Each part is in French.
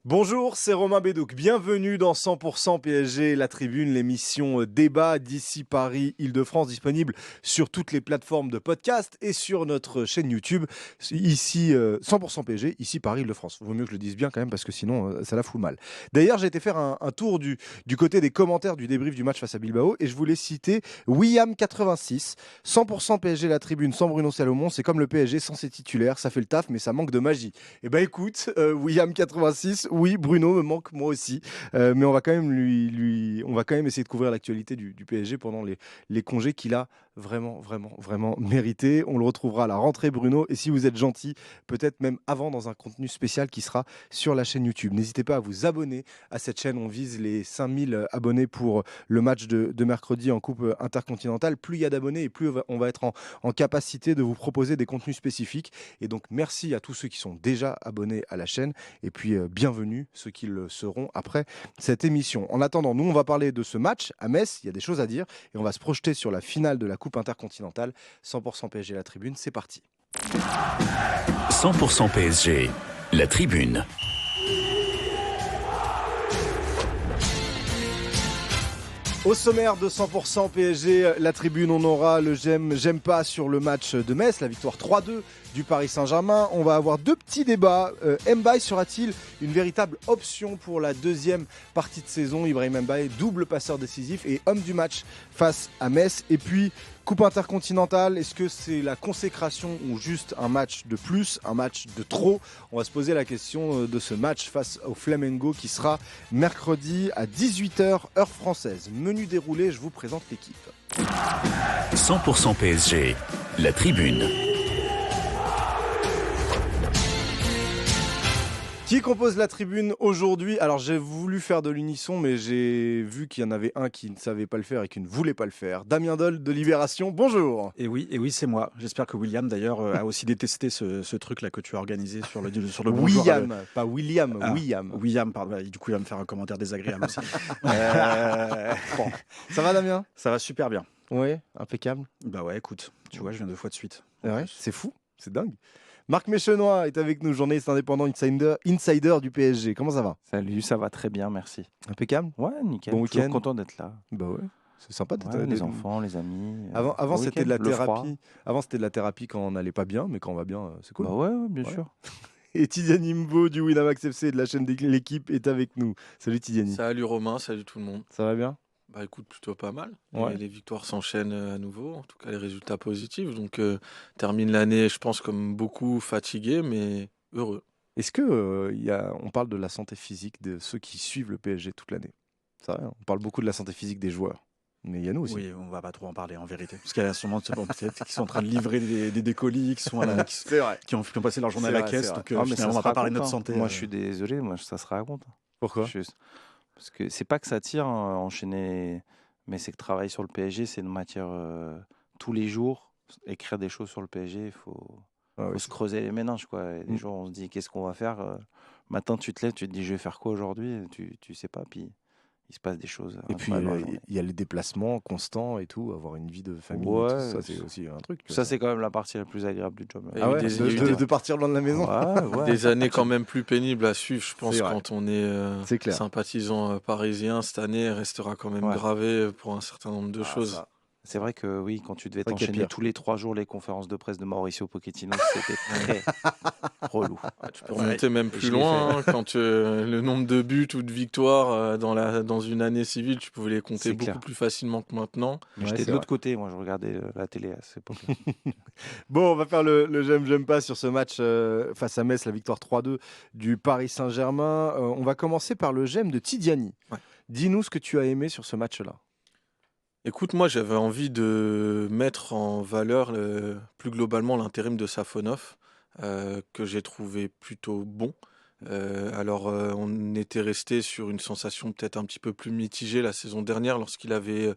Bonjour, c'est Romain Bédouc. Bienvenue dans 100% PSG, la tribune, l'émission débat d'ici Paris, Île-de-France, disponible sur toutes les plateformes de podcast et sur notre chaîne YouTube. Ici, 100% PSG, ici Paris, Île-de-France. Vaut mieux que je le dise bien quand même parce que sinon, ça la fout mal. D'ailleurs, j'ai été faire un tour du côté des commentaires du débrief du match face à Bilbao et je voulais citer William86. 100% PSG, la tribune, sans Bruno Salomon, c'est comme le PSG sans ses titulaires. Ça fait le taf, mais ça manque de magie. Eh ben écoute, William86, oui, Bruno me manque moi aussi, mais on va quand même on va quand même essayer de couvrir l'actualité du PSG pendant les congés qu'il a vraiment mérité. On le retrouvera à la rentrée, Bruno, et si vous êtes gentil, peut-être même avant dans un contenu spécial qui sera sur la chaîne YouTube. N'hésitez pas à vous abonner à cette chaîne. On vise les 5000 abonnés pour le match de mercredi en Coupe intercontinentale. Plus il y a d'abonnés et plus on va être en capacité de vous proposer des contenus spécifiques. Et donc merci à tous ceux qui sont déjà abonnés à la chaîne et puis bienvenue ceux qui le seront après cette émission. En attendant, nous on va parler de ce match à Metz, il y a des choses à dire et on va se projeter sur la finale de la Coupe intercontinentale. 100% PSG la tribune, c'est parti. 100% PSG, la tribune. Au sommaire de 100% PSG, la tribune, on aura le j'aime pas sur le match de Metz, la victoire 3-2 du Paris Saint-Germain. On va avoir deux petits débats. Mbaye sera-t-il une véritable option pour la deuxième partie de saison? Ibrahim Mbaye, double passeur décisif et homme du match face à Metz. Et puis, Coupe intercontinentale, est-ce que c'est la consécration ou juste un match de plus, un match de trop? On va se poser la question de ce match face au Flamengo qui sera mercredi à 18h heure française. Menu déroulé, je vous présente l'équipe. 100% PSG, la tribune. Qui compose la tribune aujourd'hui? Alors j'ai voulu faire de l'unisson, mais j'ai vu qu'il y en avait un qui ne savait pas le faire et qui ne voulait pas le faire. Damien Dole de Libération, bonjour. Et oui, c'est moi. J'espère que William d'ailleurs a aussi détesté ce truc-là que tu as organisé sur le bonjour. William, pas William, Ah, William. William, pardon. Bah, du coup, il va me faire un commentaire désagréable aussi. Bon, Ça va Damien? ça va super bien. Oui, impeccable. Bah ouais, écoute, tu vois, je viens 2 fois de suite. Ouais, c'est fou, c'est dingue. Marc Méchenois est avec nous, journaliste indépendant insider du PSG. Comment ça va? Salut, ça va très bien, merci. Impeccable? Ouais, nickel. Bon Toujours week-end. content d'être là. Bah ouais, c'est sympa d'être Ouais, les enfants, les amis. Avant le c'était de week-end, la le froid. thérapie. Avant c'était de la thérapie quand on n'allait pas bien, mais quand on va bien, c'est cool. Bah ouais, bien Ouais. sûr. Et Tidiane Imbo du Winamax FC et de la chaîne de l'équipe est avec nous. Salut Tidiane. Salut Romain, salut tout le monde. Ça va bien? Bah écoute, plutôt pas mal. Ouais. Les victoires s'enchaînent à nouveau, en tout cas les résultats positifs. Donc termine l'année, je pense, comme beaucoup fatigué, mais heureux. Est-ce que on parle de la santé physique de ceux qui suivent le PSG toute l'année? C'est vrai, on parle beaucoup de la santé physique des joueurs. Mais il y a nous aussi. Oui, on va pas trop en parler en vérité. Parce qu'il y a sûrement peut-être qui sont en train de livrer des décolis, qui sont à la, C'est vrai. qui ont passé leur journée C'est à la vrai, caisse. c'est vrai. Donc Ah, mais finalement, on ça va se pas parler de raconte, notre hein. santé. Moi, je suis désolé, ça se raconte. Pourquoi? Parce que c'est pas que ça tire, hein, enchaîner, mais c'est que travailler sur le PSG, c'est une matière tous les jours. Écrire des choses sur le PSG, il faut Ah oui, se creuser les méninges, quoi. Et des Mm. jours, on se dit, qu'est-ce qu'on va faire Matin, tu te lèves, tu te dis, je vais faire quoi aujourd'hui? Et tu sais pas, puis il se passe des choses. Et puis incroyables dans la journée. il y a les déplacements constants et tout, avoir une vie de famille, et Ouais, tout ça c'est aussi un truc. Ça, c'est quand même la partie la plus agréable du job. Et Ah ouais, il y a eu de partir loin de la maison. Ouais. Des années quand même plus pénibles à suivre, je pense, C'est vrai. quand on est C'est clair. sympathisant parisien. Cette année, elle restera quand même Ouais. gravée pour un certain nombre de choses. Ça. C'est vrai que oui, quand tu devais C'est vrai qu'il y a t'enchaîner pire. tous les 3 jours les conférences de presse de Mauricio Pochettino, c'était très relou. Tu peux remonter même Et plus je l'ai loin, hein, quand le nombre de buts ou de victoires dans une année civile, tu pouvais les compter C'est beaucoup clair. plus facilement que maintenant. Mais Ouais, j'étais c'est de l'autre côté, moi je regardais la télé à cette époque. Bon, on va faire le j'aime pas sur ce match face à Metz, la victoire 3-2 du Paris Saint-Germain. On va commencer par le j'aime de Tidiane. Ouais. Dis-nous ce que tu as aimé sur ce match-là. Écoute, moi j'avais envie de mettre en valeur plus globalement l'intérim de Safonov, que j'ai trouvé plutôt bon. On était resté sur une sensation peut-être un petit peu plus mitigée la saison dernière lorsqu'il avait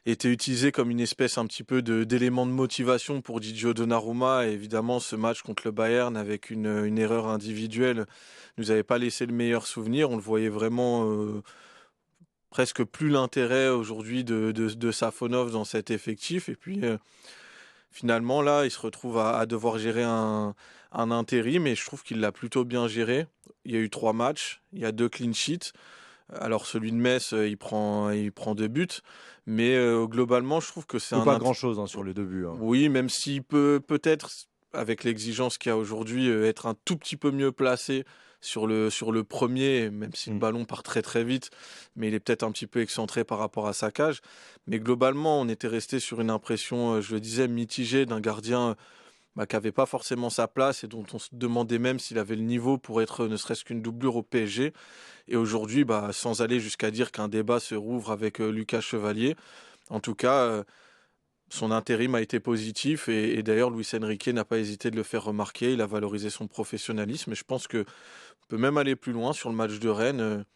été utilisé comme une espèce un petit peu d'élément de motivation pour Gigio Donnarumma. Et évidemment, ce match contre le Bayern avec une erreur individuelle nous avait pas laissé le meilleur souvenir. On le voyait vraiment presque plus l'intérêt aujourd'hui de Safonov dans cet effectif. Et puis finalement, là, il se retrouve à devoir gérer un intérim et je trouve qu'il l'a plutôt bien géré. il y a eu 3 matchs, il y a 2 clean sheets. Alors celui de Metz, il prend 2 buts, mais globalement, je trouve que c'est Pas grand-chose sur les 2 buts. Hein. Oui, même s'il peut peut-être, avec l'exigence qu'il y a aujourd'hui, être un tout petit peu mieux placé sur le premier, même si le ballon part très très vite, mais il est peut-être un petit peu excentré par rapport à sa cage. Mais globalement, on était resté sur une impression, je le disais, mitigée d'un gardien qui n'avait pas forcément sa place et dont on se demandait même s'il avait le niveau pour être ne serait-ce qu'une doublure au PSG. Et aujourd'hui, sans aller jusqu'à dire qu'un débat se rouvre avec Lucas Chevalier, en tout cas, son intérim a été positif et d'ailleurs, Luis Enrique n'a pas hésité de le faire remarquer. Il a valorisé son professionnalisme et je pense qu'on peut même aller plus loin sur le match de Rennes.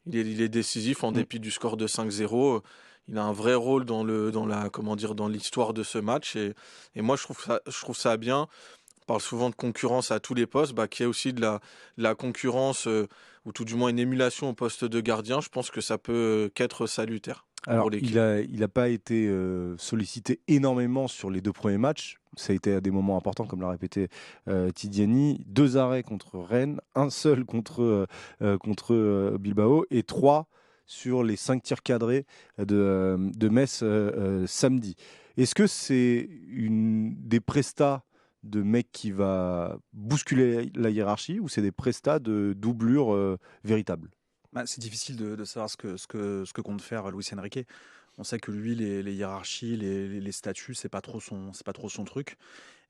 Il est décisif en dépit du score de 5-0. Il a un vrai rôle dans l'histoire de ce match et moi je trouve ça bien. On parle souvent de concurrence à tous les postes, qu'il y ait aussi de la concurrence ou tout du moins une émulation au poste de gardien. Je pense que ça peut qu'être salutaire. Alors, il a pas été sollicité énormément sur les 2 premiers matchs. Ça a été à des moments importants, comme l'a répété Tidiani. 2 arrêts contre Rennes, un seul contre Bilbao et 3 sur les 5 tirs cadrés de Metz samedi. Est-ce que c'est des prestats de mec qui va bousculer la hiérarchie ou c'est des prestats de doublure véritables? C'est difficile de savoir ce que compte faire Luis Enrique. On sait que lui, les hiérarchies, les statuts, c'est pas trop son truc.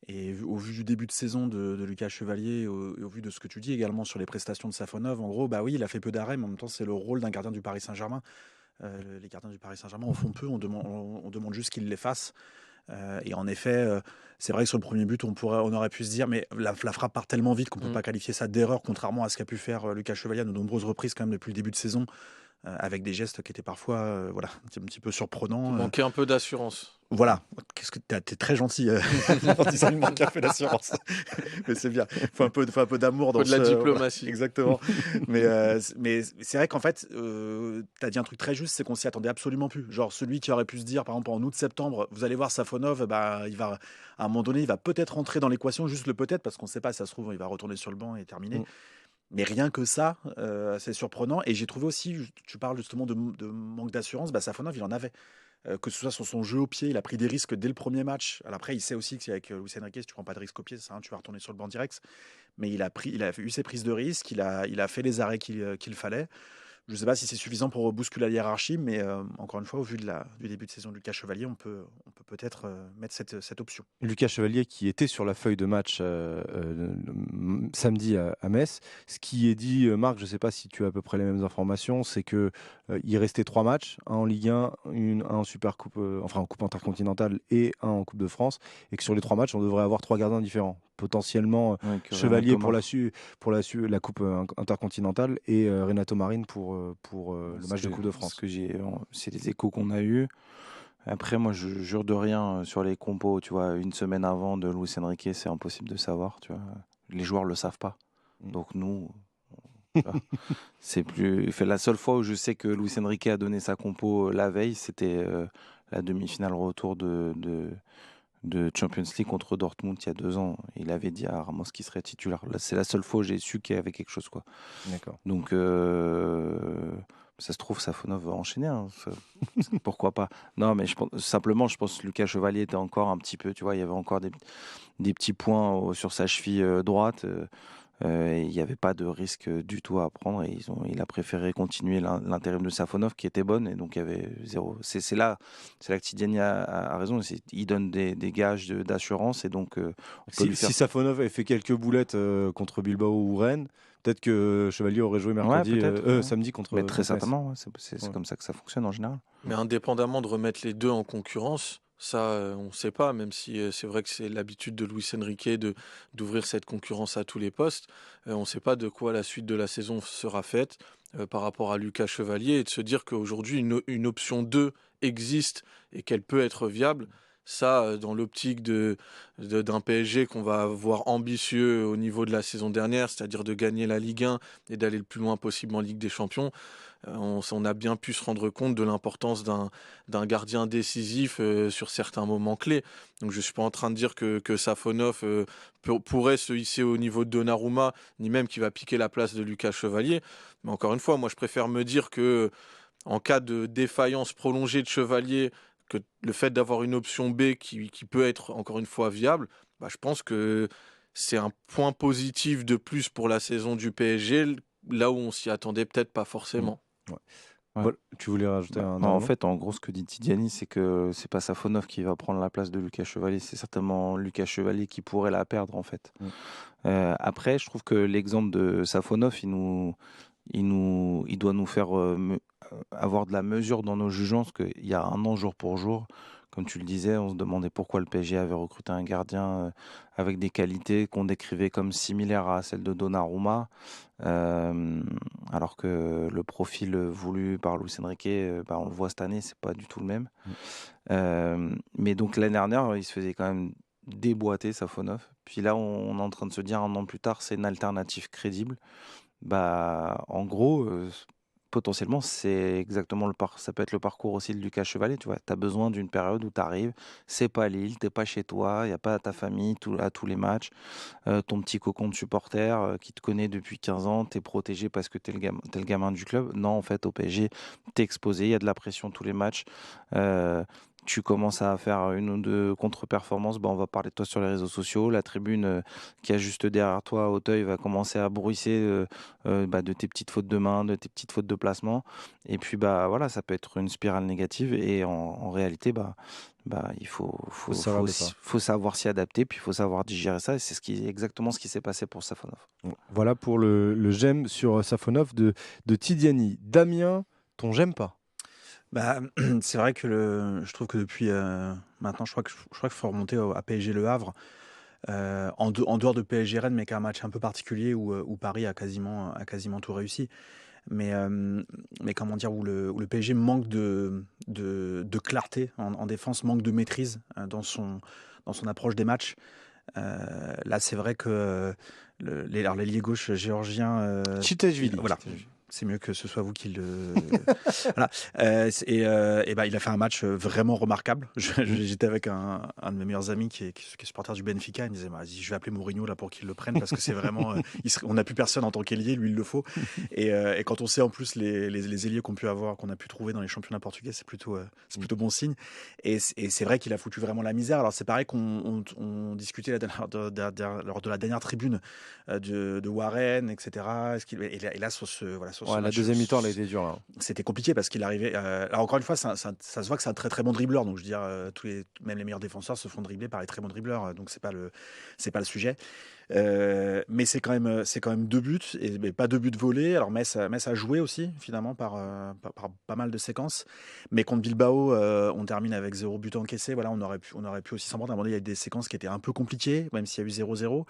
Et au vu du début de saison de Lucas Chevalier, et au vu de ce que tu dis également sur les prestations de Safonov, en gros, oui, il a fait peu d'arrêts, mais en même temps, c'est le rôle d'un gardien du Paris Saint-Germain. Les gardiens du Paris Saint-Germain en font peu, on demande juste qu'ils les fassent. Et en effet, c'est vrai que sur le premier but, on aurait pu se dire, mais la frappe part tellement vite qu'on ne peut pas qualifier ça d'erreur, contrairement à ce qu'a pu faire Lucas Chevalier à de nombreuses reprises quand même depuis le début de saison, avec des gestes qui étaient parfois un petit peu surprenants. Il manquait un peu d'assurance. Voilà, t'es très gentil en disant il manque un peu d'assurance. Mais c'est bien, il faut un peu d'amour dans de la diplomatie. Exactement. mais c'est vrai qu'en fait, t'as dit un truc très juste, c'est qu'on s'y attendait absolument plus. Genre celui qui aurait pu se dire, par exemple en août-septembre, vous allez voir Safonov, il va à un moment donné, il va peut-être rentrer dans l'équation, juste le peut-être, parce qu'on ne sait pas, si ça se trouve, il va retourner sur le banc et terminer. Mais rien que ça, c'est surprenant. Et j'ai trouvé aussi, tu parles justement de manque d'assurance, Safonov, il en avait. Que ce soit sur son jeu au pied, il a pris des risques dès le premier match. Alors après, il sait aussi qu'avec Luis Enrique, si tu prends pas de risque au pied, tu vas retourner sur le banc direct. Mais il a eu ses prises de risque, il a fait les arrêts qu'il fallait. Je ne sais pas si c'est suffisant pour bousculer la hiérarchie, mais encore une fois, au vu du début de saison de Lucas Chevalier, on peut peut-être mettre cette option. Lucas Chevalier qui était sur la feuille de match samedi à Metz. Ce qui est dit, Marc, je ne sais pas si tu as à peu près les mêmes informations, c'est qu'il restait 3 matchs, un en Ligue 1, un en Super Coupe, en Coupe intercontinentale et un en Coupe de France, et que sur les 3 matchs, on devrait avoir 3 gardiens différents. Potentiellement Chevalier pour la Coupe intercontinentale et Renato Marin pour le match de Coupe de France. C'est les échos qu'on a eus. Après, moi, je jure de rien sur les compos. Tu vois, une semaine avant de Luis Enrique, c'est impossible de savoir. Tu vois, les joueurs le savent pas. Donc nous, c'est plus. La seule fois où je sais que Luis Enrique a donné sa compo la veille, c'était la demi-finale retour de Champions League contre Dortmund il y a 2 ans. Il avait dit à Ramos qu'il serait titulaire. Là, c'est la seule fois où j'ai su qu'il y avait quelque chose, quoi. D'accord. Donc, ça se trouve, Safonov va enchaîner. Pourquoi pas? Non, mais je pense que Lucas Chevalier était encore un petit peu, tu vois, il y avait encore des petits points sur sa cheville droite. Il n'y avait pas de risque du tout à prendre et il a préféré continuer l'intérim de Safonov qui était bonne et donc il y avait 0. C'est là que Tidiani a raison. Il donne des gages d'assurance et donc si Safonov avait fait quelques boulettes contre Bilbao ou Rennes, peut-être que Chevalier aurait joué samedi contre. Mais très certainement, c'est comme ça que ça fonctionne en général. Mais indépendamment de remettre les deux en concurrence, ça, on ne sait pas, même si c'est vrai que c'est l'habitude de Luis Enrique d'ouvrir cette concurrence à tous les postes. On ne sait pas de quoi la suite de la saison sera faite par rapport à Lucas Chevalier et de se dire qu'aujourd'hui, une option 2 existe et qu'elle peut être viable. Ça, dans l'optique d'un PSG qu'on va voir ambitieux au niveau de la saison dernière, c'est-à-dire de gagner la Ligue 1 et d'aller le plus loin possible en Ligue des Champions, on a bien pu se rendre compte de l'importance d'un gardien décisif sur certains moments clés. Donc je ne suis pas en train de dire que Safonov pourrait se hisser au niveau de Donnarumma, ni même qu'il va piquer la place de Lucas Chevalier. Mais encore une fois, moi je préfère me dire que en cas de défaillance prolongée de Chevalier, que le fait d'avoir une option B qui peut être encore une fois viable, bah, je pense que c'est un point positif de plus pour la saison du PSG, là où on s'y attendait peut-être pas forcément. Ouais. Ouais. Voilà, tu voulais rajouter un En élément fait, en gros, ce que dit Tidiane, c'est que c'est pas Safonov qui va prendre la place de Lucas Chevalier, c'est certainement Lucas Chevalier qui pourrait la perdre, en fait. Après, je trouve que l'exemple de Safonov, il doit nous faire avoir de la mesure dans nos jugements, parce qu'il y a un an, jour pour jour, comme tu le disais, on se demandait pourquoi le PSG avait recruté un gardien avec des qualités qu'on décrivait comme similaires à celles de Donnarumma, alors que le profil voulu par Luis Enrique, on le voit cette année, c'est pas du tout le même. Mais donc l'année dernière, il se faisait quand même déboîter Safonov. Puis là, on est en train de se dire un an plus tard, c'est une alternative crédible. En gros, potentiellement, c'est exactement ça peut être le parcours aussi de Lucas Chevalier. Tu vois, tu as besoin d'une période où tu arrives, c'est pas Lille, t'es pas chez toi, il n'y a pas ta famille à tous les matchs, ton petit cocon de supporter qui te connaît depuis 15 ans, tu es protégé parce que tu es le gamin du club. Non, en fait, au PSG, tu es exposé, il y a de la pression tous les matchs. Tu commences à faire une ou deux contre-performances, on va parler de toi sur les réseaux sociaux. La tribune qui est juste derrière toi, à Auteuil, va commencer à bruisser de tes petites fautes de main, de tes petites fautes de placement. Et puis, voilà, ça peut être une spirale négative. Et en réalité, il faut savoir s'y adapter, puis il faut savoir digérer ça. Et c'est exactement ce qui s'est passé pour Safonov. Voilà pour le j'aime sur Safonov de Tidiane. Damien, ton j'aime pas? C'est vrai que je trouve que depuis maintenant, je crois qu'il faut remonter à PSG Le Havre. En dehors de PSG Rennes, mais qu'un match un peu particulier où Paris a quasiment tout réussi. Mais comment dire, où le PSG manque de clarté en défense, manque de maîtrise dans son approche des matchs. Là, c'est vrai que l'ailier gauche géorgien. Tchiteshvili. Voilà. C'est mieux que ce soit vous qui le. Voilà. Il a fait un match vraiment remarquable. J'étais avec un de mes meilleurs amis qui est supporter du Benfica. Il me disait je vais appeler Mourinho là pour qu'il le prenne parce que c'est vraiment. On n'a plus personne en tant qu'ailier, lui il le faut. Et quand on sait en plus les ailiers qu'on a pu trouver dans les championnats portugais, c'est plutôt bon signe. Et c'est vrai qu'il a foutu vraiment la misère. Alors c'est pareil qu'on discutait lors de la dernière tribune de Warren, etc. Et là sur ce la deuxième mi-temps, elle a été dure. Là. C'était compliqué parce qu'il arrivait. Alors encore une fois, ça se voit que c'est un très très bon dribbleur. Donc je veux dire, même les meilleurs défenseurs se font dribbler par les très bons dribbleurs. Donc c'est pas le sujet. Mais c'est quand même 2 buts et pas 2 buts volés. Alors Metz a joué aussi finalement par pas mal de séquences. Mais contre Bilbao, on termine avec 0 but encaissé. Voilà, on aurait pu aussi s'en prendre. À un moment donné, il y a eu des séquences qui étaient un peu compliquées, même s'il y a eu 0-0.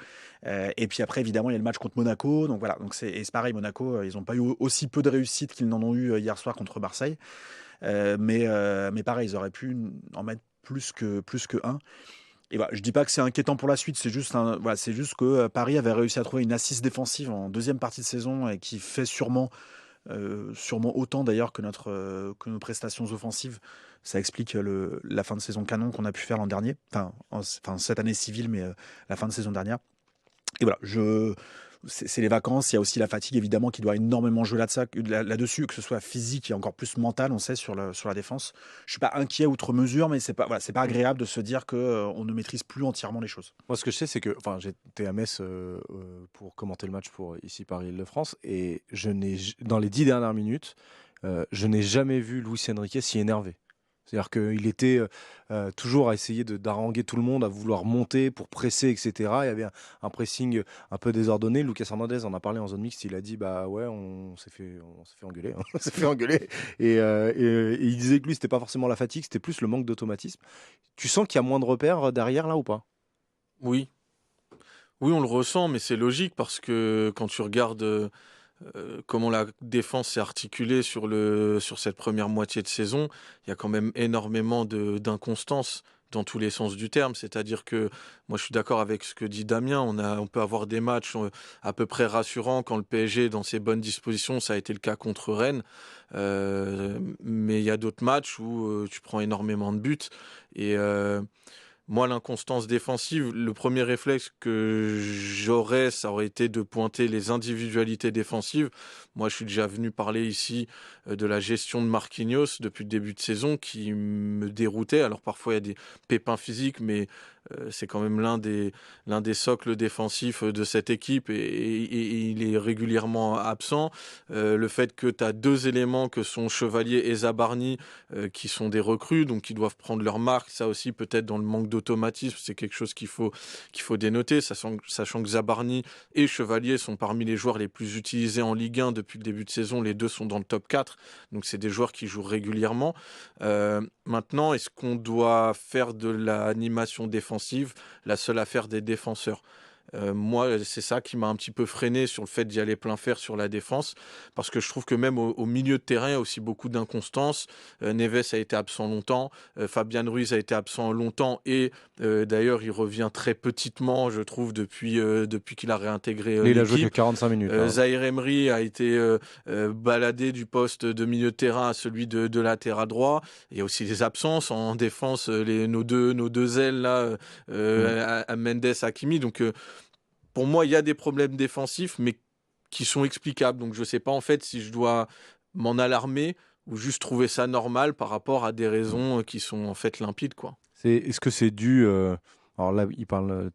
Et puis après, évidemment, il y a le match contre Monaco. Donc voilà, c'est pareil. Monaco, ils n'ont pas eu aussi peu de réussite qu'ils n'en ont eu hier soir contre Marseille. Mais pareil, ils auraient pu en mettre plus que un. Et voilà, je dis pas que c'est inquiétant pour la suite, c'est juste que Paris avait réussi à trouver une assise défensive en deuxième partie de saison et qui fait sûrement autant d'ailleurs que nos prestations offensives. Ça explique la fin de saison canon qu'on a pu faire l'an dernier, enfin cette année civile, mais la fin de saison dernière. Et voilà, c'est les vacances, il y a aussi la fatigue évidemment qui doit énormément jouer là-dessus, que ce soit physique et encore plus mental, on sait, sur la défense. Je suis pas inquiet outre mesure, mais c'est pas agréable de se dire qu'on ne maîtrise plus entièrement les choses. Moi, ce que je sais, c'est que j'étais à Metz pour commenter le match pour ici Paris-Île-de-France, et dans les 10 dernières minutes, je n'ai jamais vu Luis Enrique si énervé. C'est-à-dire qu'il était toujours à essayer d'haranguer tout le monde, à vouloir monter pour presser, etc. Il y avait un pressing un peu désordonné. Lucas Hernandez en a parlé en zone mixte. Il a dit on s'est fait engueuler. On s'est fait engueuler. Et il disait que lui, c'était pas forcément la fatigue, c'était plus le manque d'automatisme. Tu sens qu'il y a moins de repères derrière là ou pas? Oui, on le ressent, mais c'est logique parce que quand tu regardes comment la défense s'est articulée sur cette première moitié de saison, il y a quand même énormément d'inconstance dans tous les sens du terme. C'est-à-dire que moi, je suis d'accord avec ce que dit Damien. On peut avoir des matchs à peu près rassurants quand le PSG est dans ses bonnes dispositions. Ça a été le cas contre Rennes. Mais il y a d'autres matchs où tu prends énormément de buts. Et moi, l'inconstance défensive, le premier réflexe que j'aurais, ça aurait été de pointer les individualités défensives. Moi, je suis déjà venu parler ici de la gestion de Marquinhos depuis le début de saison qui me déroutait. Alors parfois, il y a des pépins physiques, mais c'est quand même l'un des socles défensifs de cette équipe et il est régulièrement absent. Le fait que tu as deux éléments que sont Chevalier et Zabarni qui sont des recrues, donc qui doivent prendre leur marque, ça aussi peut-être dans le manque d'automatisme, c'est quelque chose qu'il faut dénoter, sachant que Zabarni et Chevalier sont parmi les joueurs les plus utilisés en Ligue 1 depuis le début de saison, les deux sont dans le top 4, donc c'est des joueurs qui jouent régulièrement. Maintenant, est-ce qu'on doit faire de l'animation défensive la seule affaire des défenseurs? Moi, c'est ça qui m'a un petit peu freiné sur le fait d'y aller plein fer sur la défense, parce que je trouve que même au milieu de terrain, il y a aussi beaucoup d'inconstance. Neves a été absent longtemps, Fabian Ruiz a été absent longtemps, et d'ailleurs, il revient très petitement, je trouve, depuis qu'il a réintégré Il a joué que l'équipe. 45 minutes. Zahir Emery a été baladé du poste de milieu de terrain à celui de latéral droit. Il y a aussi des absences en défense, nos deux ailes là, à Mendes, Hakimi. Donc pour moi, il y a des problèmes défensifs, mais qui sont explicables. Donc je ne sais pas en fait si je dois m'en alarmer ou juste trouver ça normal par rapport à des raisons qui sont en fait limpides, quoi. Est-ce que c'est dû... alors là,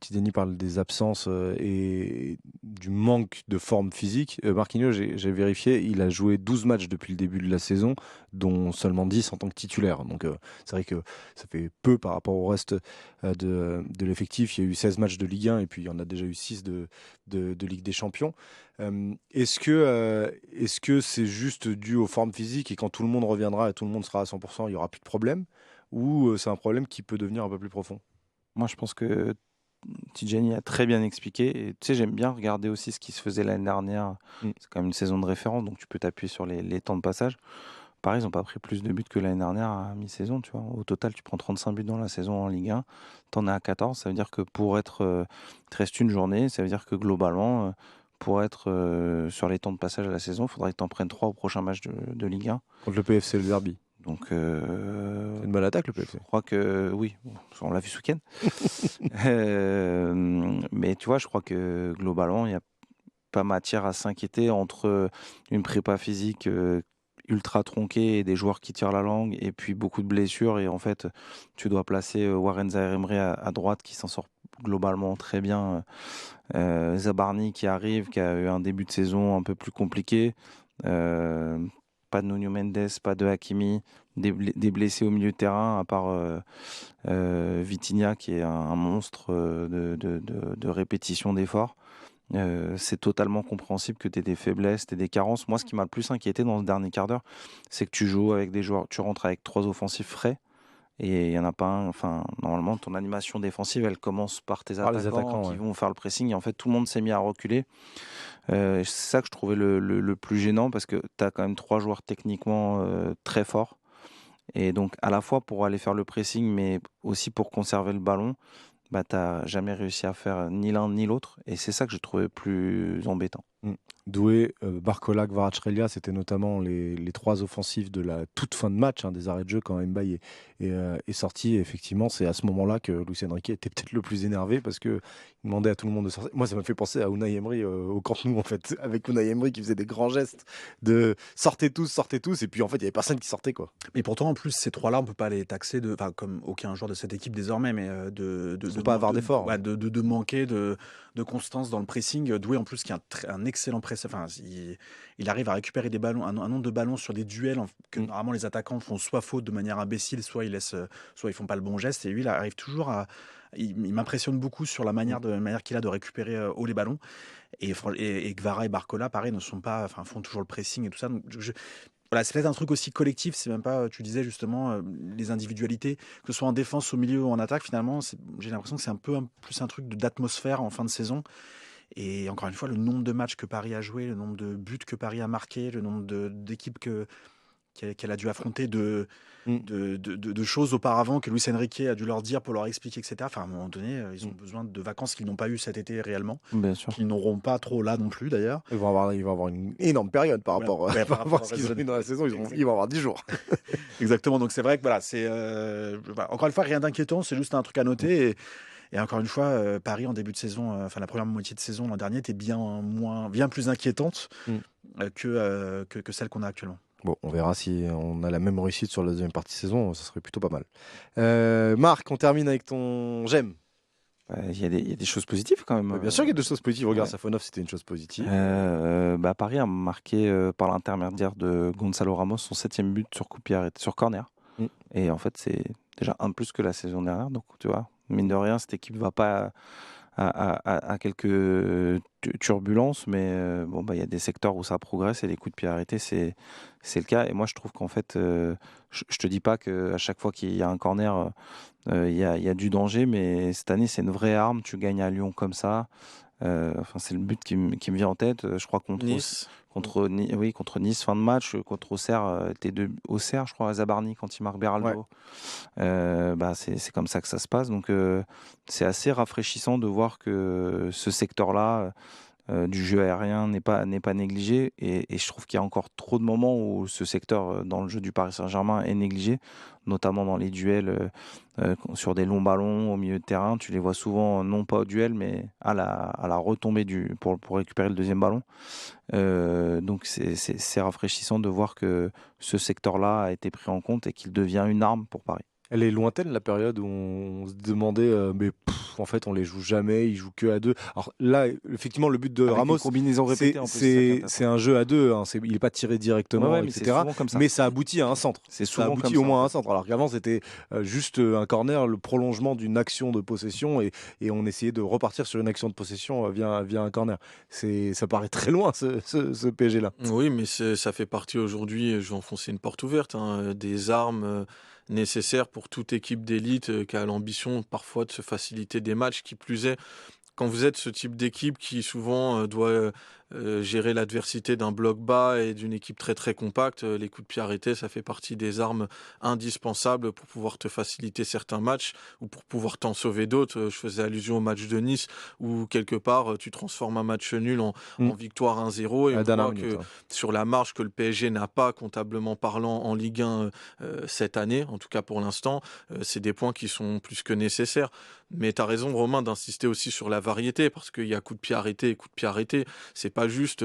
Tidjani parle des absences et du manque de forme physique. Marquinhos, j'ai vérifié, il a joué 12 matchs depuis le début de la saison, dont seulement 10 en tant que titulaire. Donc c'est vrai que ça fait peu par rapport au reste de l'effectif. Il y a eu 16 matchs de Ligue 1 et puis il y en a déjà eu 6 de Ligue des Champions. Est-ce que c'est juste dû aux formes physiques et quand tout le monde reviendra et tout le monde sera à 100%, il n'y aura plus de problème? Ou c'est un problème qui peut devenir un peu plus profond? Moi, je pense que Tidjani a très bien expliqué. Et, tu sais, j'aime bien regarder aussi ce qui se faisait l'année dernière. C'est quand même une saison de référence, donc tu peux t'appuyer sur les temps de passage. Pareil, ils n'ont pas pris plus de buts que l'année dernière à mi-saison. Tu vois. Au total, tu prends 35 buts dans la saison en Ligue 1. Tu en es à 14. Ça veut dire que il te reste une journée. Ça veut dire que globalement, pour être sur les temps de passage à la saison, il faudrait que tu en prennes 3 au prochain match de Ligue 1. Contre le PFC, le derby. Donc, c'est une bonne attaque, le PFC. Je crois que oui, on l'a vu ce week-end. Mais tu vois, je crois que globalement, il n'y a pas matière à s'inquiéter entre une prépa physique ultra tronquée et des joueurs qui tirent la langue et puis beaucoup de blessures. Et en fait, tu dois placer Warren Zahir Emery à droite qui s'en sort globalement très bien. Zabarni qui arrive, qui a eu un début de saison un peu plus compliqué. Pas de Nuno Mendes, pas de Hakimi, des blessés au milieu de terrain, à part Vitinha qui est un monstre de répétition d'efforts. C'est totalement compréhensible que tu aies des faiblesses, tu aies des carences. Moi, ce qui m'a le plus inquiété dans ce dernier quart d'heure, c'est que tu joues avec des joueurs, tu rentres avec 3 offensifs frais. Et il n'y en a pas un. Enfin, normalement, ton animation défensive, elle commence par tes attaquants qui vont faire le pressing. Et en fait, tout le monde s'est mis à reculer. C'est ça que je trouvais le plus gênant parce que tu as quand même 3 joueurs techniquement très forts. Et donc, à la fois pour aller faire le pressing, mais aussi pour conserver le ballon, bah, tu n'as jamais réussi à faire ni l'un ni l'autre. Et c'est ça que je trouvais plus embêtant. Doué, Barcola, Kvaratskhelia, c'était notamment les 3 offensifs de la toute fin de match, des arrêts de jeu quand Mbaye est sorti. Et effectivement, c'est à ce moment-là que Luis Enrique était peut-être le plus énervé parce qu'il demandait à tout le monde de sortir. Moi, ça m'a fait penser à Unai Emery au Camp Nou, en fait, avec Unai Emery qui faisait des grands gestes de sortez tous. Et puis en fait, il n'y avait personne qui sortait, quoi. Mais pourtant, en plus, ces 3-là, on ne peut pas les taxer, comme aucun joueur de cette équipe désormais, mais de pas avoir d'effort. De manquer de constance dans le pressing. Doué, en plus, qui est un excellent presseur. Enfin, il arrive à récupérer des ballons, un nombre de ballons sur des duels que normalement les attaquants font soit faute de manière imbécile, soit ils font pas le bon geste. Et lui, il arrive toujours il m'impressionne beaucoup sur la manière qu'il a de récupérer haut les ballons. Et Kvara et Barcola, pareil, font toujours le pressing et tout ça. Donc, voilà, c'est peut-être un truc aussi collectif, c'est même pas, tu disais justement, les individualités, que ce soit en défense, au milieu ou en attaque, finalement, j'ai l'impression que c'est plus un truc d'atmosphère en fin de saison. Et encore une fois, le nombre de matchs que Paris a joué, le nombre de buts que Paris a marqué, le nombre d'équipes qu'elle a dû affronter de Mm. choses auparavant que Luis Enrique a dû leur dire pour leur expliquer, etc. Enfin, à un moment donné, ils ont besoin de vacances qu'ils n'ont pas eu cet été réellement, Bien sûr. qu'ils n'auront pas trop là non plus d'ailleurs. Ils vont avoir une énorme période par Voilà. rapport, Ouais, par rapport à ce qu'ils ont raison. eu dans la saison. Ils vont avoir 10 jours. Exactement, donc c'est vrai que voilà, voilà, encore une fois, rien d'inquiétant, c'est juste un truc à noter. Et encore une fois, Paris en début de saison, enfin la première moitié de saison l'an dernier était bien plus inquiétante que celle qu'on a actuellement. Bon, on verra si on a la même réussite sur la deuxième partie de saison, ça serait plutôt pas mal. Marc, on termine avec ton j'aime. Il y a des choses positives quand même. Bien sûr qu'il y a des choses positives. Regarde, Ouais. Safonov, c'était une chose positive. Paris a marqué par l'intermédiaire de Gonzalo Ramos son 7e but sur coup de pied arrêté, sur corner. Mm. Et en fait, c'est déjà un de plus que la saison dernière. Donc, tu vois, mine de rien, cette équipe va pas à quelques turbulences, mais il y a des secteurs où ça progresse et les coups de pied arrêtés, c'est le cas. Et moi, je trouve qu'en fait, je te dis pas qu'à chaque fois qu'il y a un corner, il y a du danger, mais cette année, c'est une vraie arme. Tu gagnes à Lyon comme ça. C'est le but qui me vient en tête. Je crois contre Nice. contre Nice, fin de match, contre Auxerre, Auxerre, je crois, à Zabarni quand il marque Beraldo. C'est comme ça que ça se passe. Donc c'est assez rafraîchissant de voir que ce secteur-là du jeu aérien n'est pas négligé. Et je trouve qu'il y a encore trop de moments où ce secteur dans le jeu du Paris Saint-Germain est négligé, notamment dans les duels sur des longs ballons au milieu de terrain. Tu les vois souvent, non pas au duel, mais à la retombée pour récupérer le deuxième ballon. Donc c'est rafraîchissant de voir que ce secteur-là a été pris en compte et qu'il devient une arme pour Paris. Elle est lointaine, la période où on se demandait, en fait, on les joue jamais, ils jouent que à deux. Alors là, effectivement, le but de Avec Ramos, une combinaison répétée en plus, c'est un jeu à deux. Il n'est pas tiré directement, Ouais, mais c'est etc. souvent comme ça. Mais ça aboutit à un centre. C'est Ça souvent aboutit comme au ça, moins en à un fait. centre. Alors qu'avant, c'était juste un corner, le prolongement d'une action de possession, et on essayait de repartir sur une action de possession via un corner. Ça paraît très loin, ce PSG-là. Oui, mais ça fait partie aujourd'hui, je vais enfoncer une porte ouverte, des armes nécessaires pour toute équipe d'élite qui a l'ambition parfois de se faciliter des matchs. Qui plus est, quand vous êtes ce type d'équipe qui souvent doit gérer l'adversité d'un bloc bas et d'une équipe très très compacte, les coups de pied arrêtés, ça fait partie des armes indispensables pour pouvoir te faciliter certains matchs ou pour pouvoir t'en sauver d'autres. Je faisais allusion au match de Nice où quelque part tu transformes un match nul en victoire 1-0 et À la on dernière voit minute, que sur la marge que le PSG n'a pas comptablement parlant en Ligue 1 cette année, en tout cas pour l'instant, c'est des points qui sont plus que nécessaires. Mais tu as raison, Romain, d'insister aussi sur la variété, parce qu'il y a coup de pied arrêté et coup de pied arrêté. C'est pas juste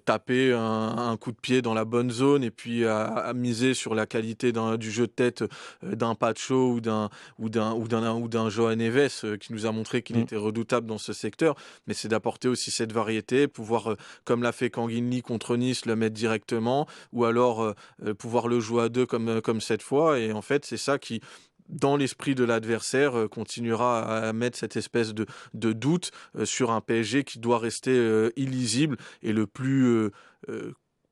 taper un coup de pied dans la bonne zone et puis à miser sur la qualité du jeu de tête d'un Pacho ou d'un Johan Neves qui nous a montré qu'il était redoutable dans ce secteur. Mais c'est d'apporter aussi cette variété, pouvoir, comme l'a fait Kanguinli contre Nice, le mettre directement, ou alors pouvoir le jouer à deux comme cette fois. Et en fait, c'est ça qui, dans l'esprit de l'adversaire, continuera à mettre cette espèce de doute sur un PSG qui doit rester illisible et le plus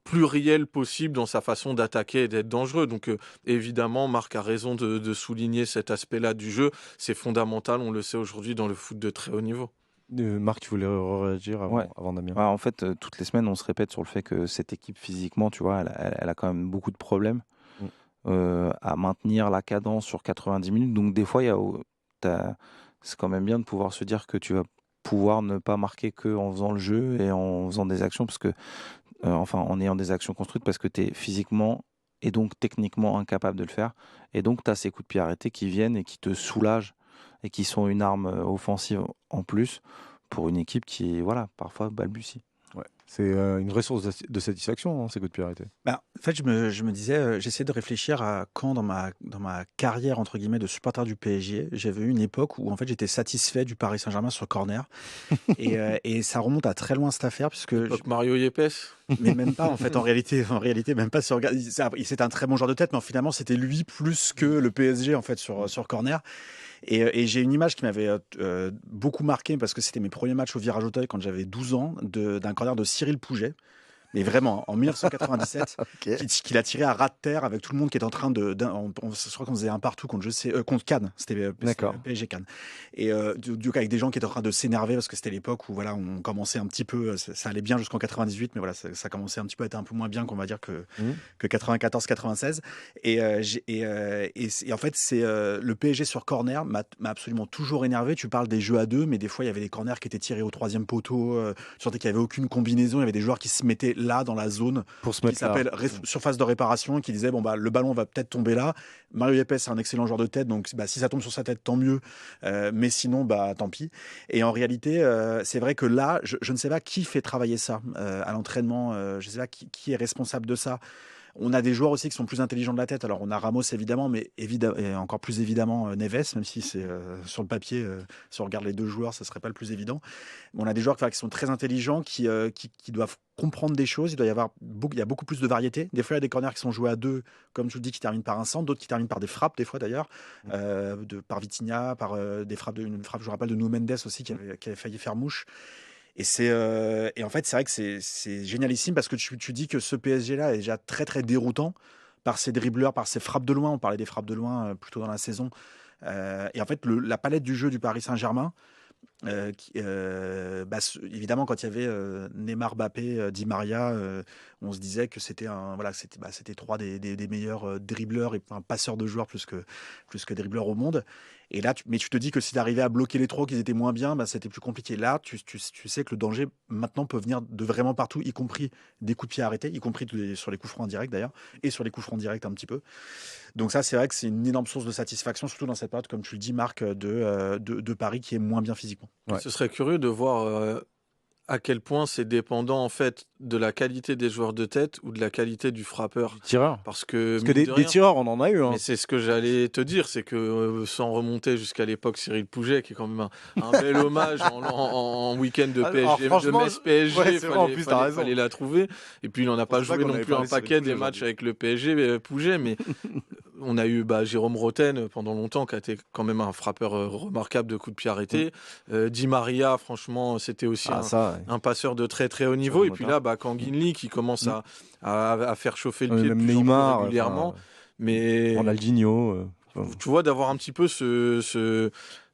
pluriel possible dans sa façon d'attaquer et d'être dangereux. Donc évidemment, Marc a raison de souligner cet aspect-là du jeu. C'est fondamental, on le sait aujourd'hui, dans le foot de très haut niveau. Marc, tu voulais réagir Ouais. avant Damien? En fait, toutes les semaines, on se répète sur le fait que cette équipe, physiquement, tu vois, elle a quand même beaucoup de problèmes à maintenir la cadence sur 90 minutes. Donc, des fois, c'est quand même bien de pouvoir se dire que tu vas pouvoir ne pas marquer qu'en faisant le jeu et en faisant des actions, parce que, en ayant des actions construites, parce que tu es physiquement et donc techniquement incapable de le faire. Et donc, tu as ces coups de pied arrêtés qui viennent et qui te soulagent et qui sont une arme offensive en plus pour une équipe qui, voilà, parfois balbutie. Ouais. C'est une vraie source de satisfaction, ces coups de pied arrêtés. En fait, je me disais, j'essayais de réfléchir à quand dans ma carrière entre guillemets de supporter du PSG, j'avais eu une époque où en fait j'étais satisfait du Paris Saint-Germain sur corner et ça remonte à très loin cette affaire puisque Mario Yepes. mais même pas en fait en réalité même pas si on regarde, c'est un très bon joueur de tête mais finalement c'était lui plus que le PSG en fait sur corner. Et j'ai une image qui m'avait beaucoup marqué parce que c'était mes premiers matchs au Virage Auteuil quand j'avais 12 ans d'un corner de Cyril Pouget. Mais vraiment, en 1997, Ok. qu'il a tiré à ras de terre avec tout le monde qui est en train je crois qu'on faisait un partout contre Cannes. C'était D'accord. PSG Cannes. Et du coup, avec des gens qui étaient en train de s'énerver parce que c'était l'époque où voilà, on commençait un petit peu, ça allait bien jusqu'en 98, mais voilà, ça commençait un petit peu à être un peu moins bien qu'on va dire que 94-96. Et en fait, c'est le PSG sur corner m'a absolument toujours énervé. Tu parles des jeux à deux, mais des fois, il y avait des corners qui étaient tirés au troisième poteau. Tu sentais qu'il n'y avait aucune combinaison. Il y avait des joueurs qui se mettaient là, dans la zone, Pour se qui mettre là. s'appelle surface de réparation, qui disaient, bon, bah, le ballon va peut-être tomber là. Mario Yepes, c'est un excellent joueur de tête, donc bah, si ça tombe sur sa tête, tant mieux. Mais sinon, bah, tant pis. Et en réalité, c'est vrai que là, je ne sais pas qui fait travailler ça à l'entraînement. Je ne sais pas qui est responsable de ça. On a des joueurs aussi qui sont plus intelligents de la tête. Alors, on a Ramos, évidemment, mais et encore plus évidemment Neves, même si c'est sur le papier, si on regarde les deux joueurs, ce ne serait pas le plus évident. Mais on a des joueurs qui sont très intelligents, qui doivent comprendre des choses. Il y a beaucoup plus de variété. Des fois, il y a des corners qui sont joués à deux, comme je vous dis, qui terminent par un centre, d'autres qui terminent par des frappes, des fois d'ailleurs, par Vitinha, par des frappes, une frappe, je me rappelle, de Nuno Mendes aussi, qui avait failli faire mouche. Et en fait, c'est vrai que c'est génialissime parce que tu dis que ce PSG-là est déjà très, très déroutant par ses dribbleurs, par ses frappes de loin. On parlait des frappes de loin plus tôt dans la saison. Et en fait, la palette du jeu du Paris Saint-Germain, évidemment, quand il y avait Neymar, Mbappé, Di Maria, on se disait que c'était c'était trois des meilleurs dribbleurs et passeurs de joueurs plus que dribbleurs au monde. Et là, mais tu te dis que si tu arrivais à bloquer les trois, qu'ils étaient moins bien, c'était plus compliqué. Là, tu sais que le danger maintenant peut venir de vraiment partout, y compris des coups de pied arrêtés, y compris sur les coups francs en direct d'ailleurs, et sur les coups francs directs un petit peu. Donc ça, c'est vrai que c'est une énorme source de satisfaction, surtout dans cette période, comme tu le dis, Marc, de Paris qui est moins bien physiquement. Ouais. Ce serait curieux de voir à quel point c'est dépendant en fait de la qualité des joueurs de tête ou de la qualité du frappeur. Du tireur. Parce que Des tireurs, on en a eu. Hein. Mais c'est ce que j'allais te dire, c'est que sans remonter jusqu'à l'époque Cyril Pouget, qui est quand même un bel hommage en week-end de PSG, de Metz PSG, ouais, c'est vrai, en plus, t'as raison. fallait la trouver. Et puis il n'en a pas joué non plus un paquet des matchs avec le PSG, Pouget, mais on a eu Jérôme Roten pendant longtemps, qui a été quand même un frappeur remarquable de coups de pied arrêtés. Di Maria, franchement, c'était aussi un passeur de très très haut niveau. Et puis là, Kanginli qui commence à faire chauffer le pied de plus Neymar, en plus régulièrement. Mais Ronaldinho. Tu vois, d'avoir un petit peu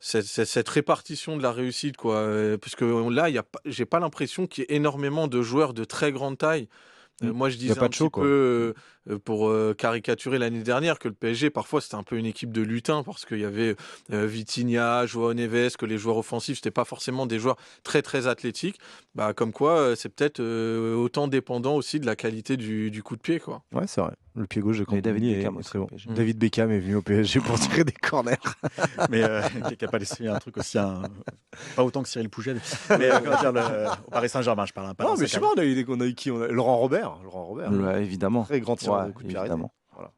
cette répartition de la réussite, quoi. Parce que là, j'ai pas l'impression qu'il y ait énormément de joueurs de très grande taille. Moi, je disais un petit peu, pour caricaturer l'année dernière, que le PSG, parfois, c'était un peu une équipe de lutins, parce qu'il y avait Vitinha, João Neves, que les joueurs offensifs, c'était pas forcément des joueurs très, très athlétiques. Comme quoi, c'est peut-être autant dépendant aussi de la qualité du coup de pied, quoi. Ouais, c'est vrai. Le pied gauche de Campini est très bon. PSG. David Beckham est venu au PSG pour tirer des corners. Mais qui n'a pas laissé un truc aussi... Pas autant que Cyril Pouget. Mais au Paris Saint-Germain, je parle. Non, mais je sais pas, on a eu qui Laurent Robert. Ouais, évidemment. Très grand tireur de coup de pied arrêté. Évidemment. Voilà.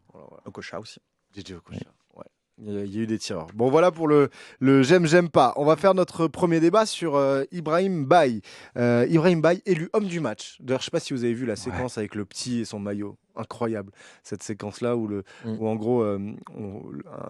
Okocha aussi. DJ Okocha. Ouais. Il y a eu des tireurs. Bon, voilà pour le j'aime pas. On va faire notre premier débat sur Ibrahim Baye. Ibrahim Baye, élu homme du match. D'ailleurs, je sais pas si vous avez vu la séquence avec le petit et son maillot. Incroyable, cette séquence-là où en gros,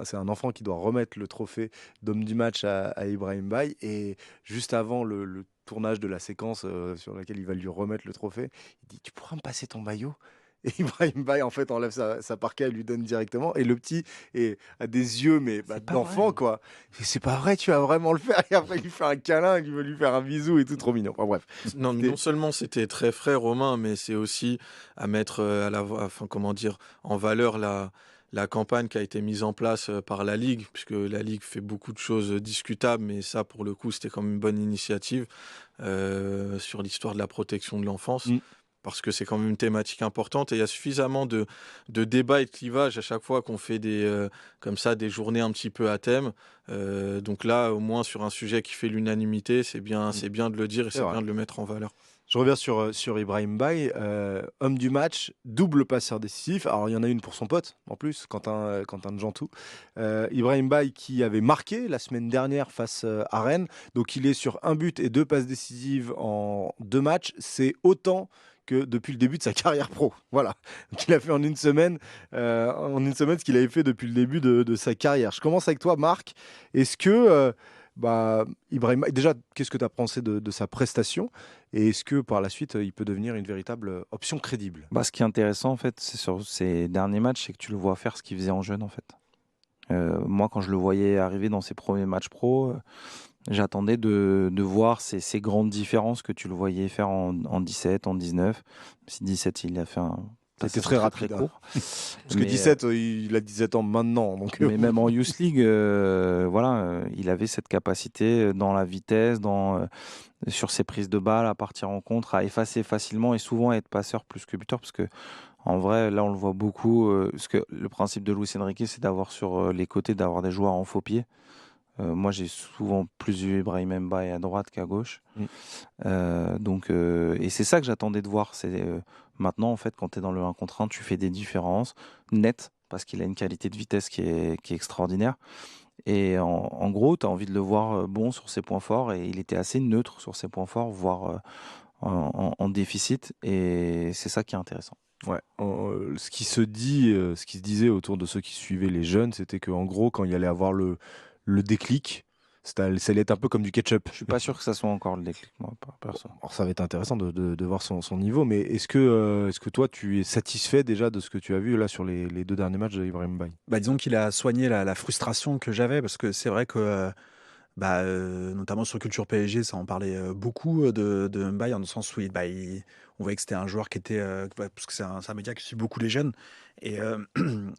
c'est un enfant qui doit remettre le trophée d'homme du match à Ibrahim Baye. Et juste avant le tournage de la séquence sur laquelle il va lui remettre le trophée, il dit « Tu pourras me passer ton maillot ?» Et Ibrahim Baye, en fait, enlève sa parka et lui donne directement. Et le petit a des yeux, mais d'enfant, quoi. Et c'est pas vrai, tu vas vraiment le faire. Et après, il lui fait un câlin, il veut lui faire un bisou et tout, trop mignon. Enfin, bref. Non seulement c'était très frais, Romain, mais c'est aussi à mettre en valeur la campagne qui a été mise en place par la Ligue, puisque la Ligue fait beaucoup de choses discutables, mais ça, pour le coup, c'était quand même une bonne initiative sur l'histoire de la protection de l'enfance. Parce que c'est quand même une thématique importante et il y a suffisamment de débats et de clivages à chaque fois qu'on fait des journées un petit peu à thème. Donc là, au moins sur un sujet qui fait l'unanimité, c'est bien de le dire et c'est bien de le mettre en valeur. Je reviens sur Ibrahim Baye, homme du match, double passeur décisif. Alors il y en a une pour son pote en plus, Quentin Djantou. Ibrahim Baye qui avait marqué la semaine dernière face à Rennes. Donc il est sur un but et 2 passes décisives en 2 matchs. C'est autant que depuis le début de sa carrière pro. Voilà. Donc il a fait en une semaine ce qu'il avait fait depuis le début de sa carrière. Je commence avec toi, Marc. Est-ce que Ibrahim, déjà, qu'est-ce que tu as pensé de sa prestation et est-ce que par la suite, il peut devenir une véritable option crédible? Ce qui est intéressant, en fait, c'est sur ces derniers matchs, c'est que tu le vois faire ce qu'il faisait en jeune, en fait. Moi, quand je le voyais arriver dans ses premiers matchs pro, j'attendais de voir ces grandes différences que tu le voyais faire en 17, en 19. Si 17, il a fait un C'était très rapide, très court. Parce que 17, il a 17 ans maintenant. Donc, Mais même en Youth League, il avait cette capacité dans la vitesse, sur ses prises de balles, à partir en contre, à effacer facilement et souvent à être passeur plus que buteur. Parce que en vrai, là, on le voit beaucoup. Parce que le principe de Luis Enrique, c'est d'avoir sur les côtés, d'avoir des joueurs en faux pied. Moi, j'ai souvent plus vu Ibrahim Mbaye à droite qu'à gauche. Et c'est ça que j'attendais de voir. Maintenant, en fait, quand tu es dans le 1 contre 1, tu fais des différences nettes parce qu'il a une qualité de vitesse qui est extraordinaire. Et en gros, tu as envie de le voir bon sur ses points forts et il était assez neutre sur ses points forts, voire en déficit. Et c'est ça qui est intéressant. Ouais, ce qui se disait autour de ceux qui suivaient les jeunes, c'était qu'en gros, quand il allait avoir le déclic, ça allait être un peu comme du ketchup. Je suis pas sûr que ça soit encore le déclic, moi, perso. Alors, ça va être intéressant de voir son niveau, mais est-ce que toi, tu es satisfait déjà de ce que tu as vu là sur les 2 derniers matchs d'Ibrahim Mbaye? Disons qu'il a soigné la frustration que j'avais, parce que c'est vrai que notamment sur Culture PSG, ça en parlait beaucoup de Mbaye, dans le sens où on voyait que c'était un joueur qui était, parce que c'est un média qui suit beaucoup les jeunes, et,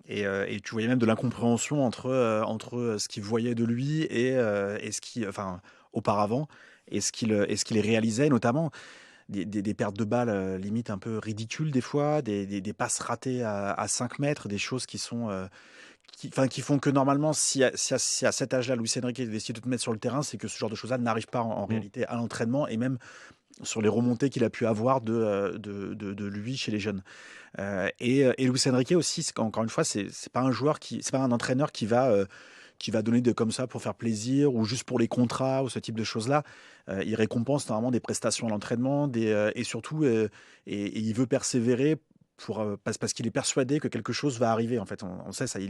et tu voyais même de l'incompréhension entre ce qu'il voyait de lui et ce qui, enfin, auparavant, et ce qu'il réalisait, notamment des pertes de balles limite un peu ridicules des fois, des passes ratées à 5 mètres, des choses qui sont qui font que normalement, si à cet âge-là, Luis Enrique décide de te mettre sur le terrain, c'est que ce genre de choses-là n'arrive pas en réalité à l'entraînement et même sur les remontées qu'il a pu avoir de lui chez les jeunes. Et Luis Enrique aussi, encore une fois, c'est pas un joueur c'est pas un entraîneur qui va donner comme ça pour faire plaisir ou juste pour les contrats ou ce type de choses-là. Il récompense normalement des prestations à l'entraînement et surtout, et il veut persévérer parce qu'il est persuadé que quelque chose va arriver. En fait, on sait ça.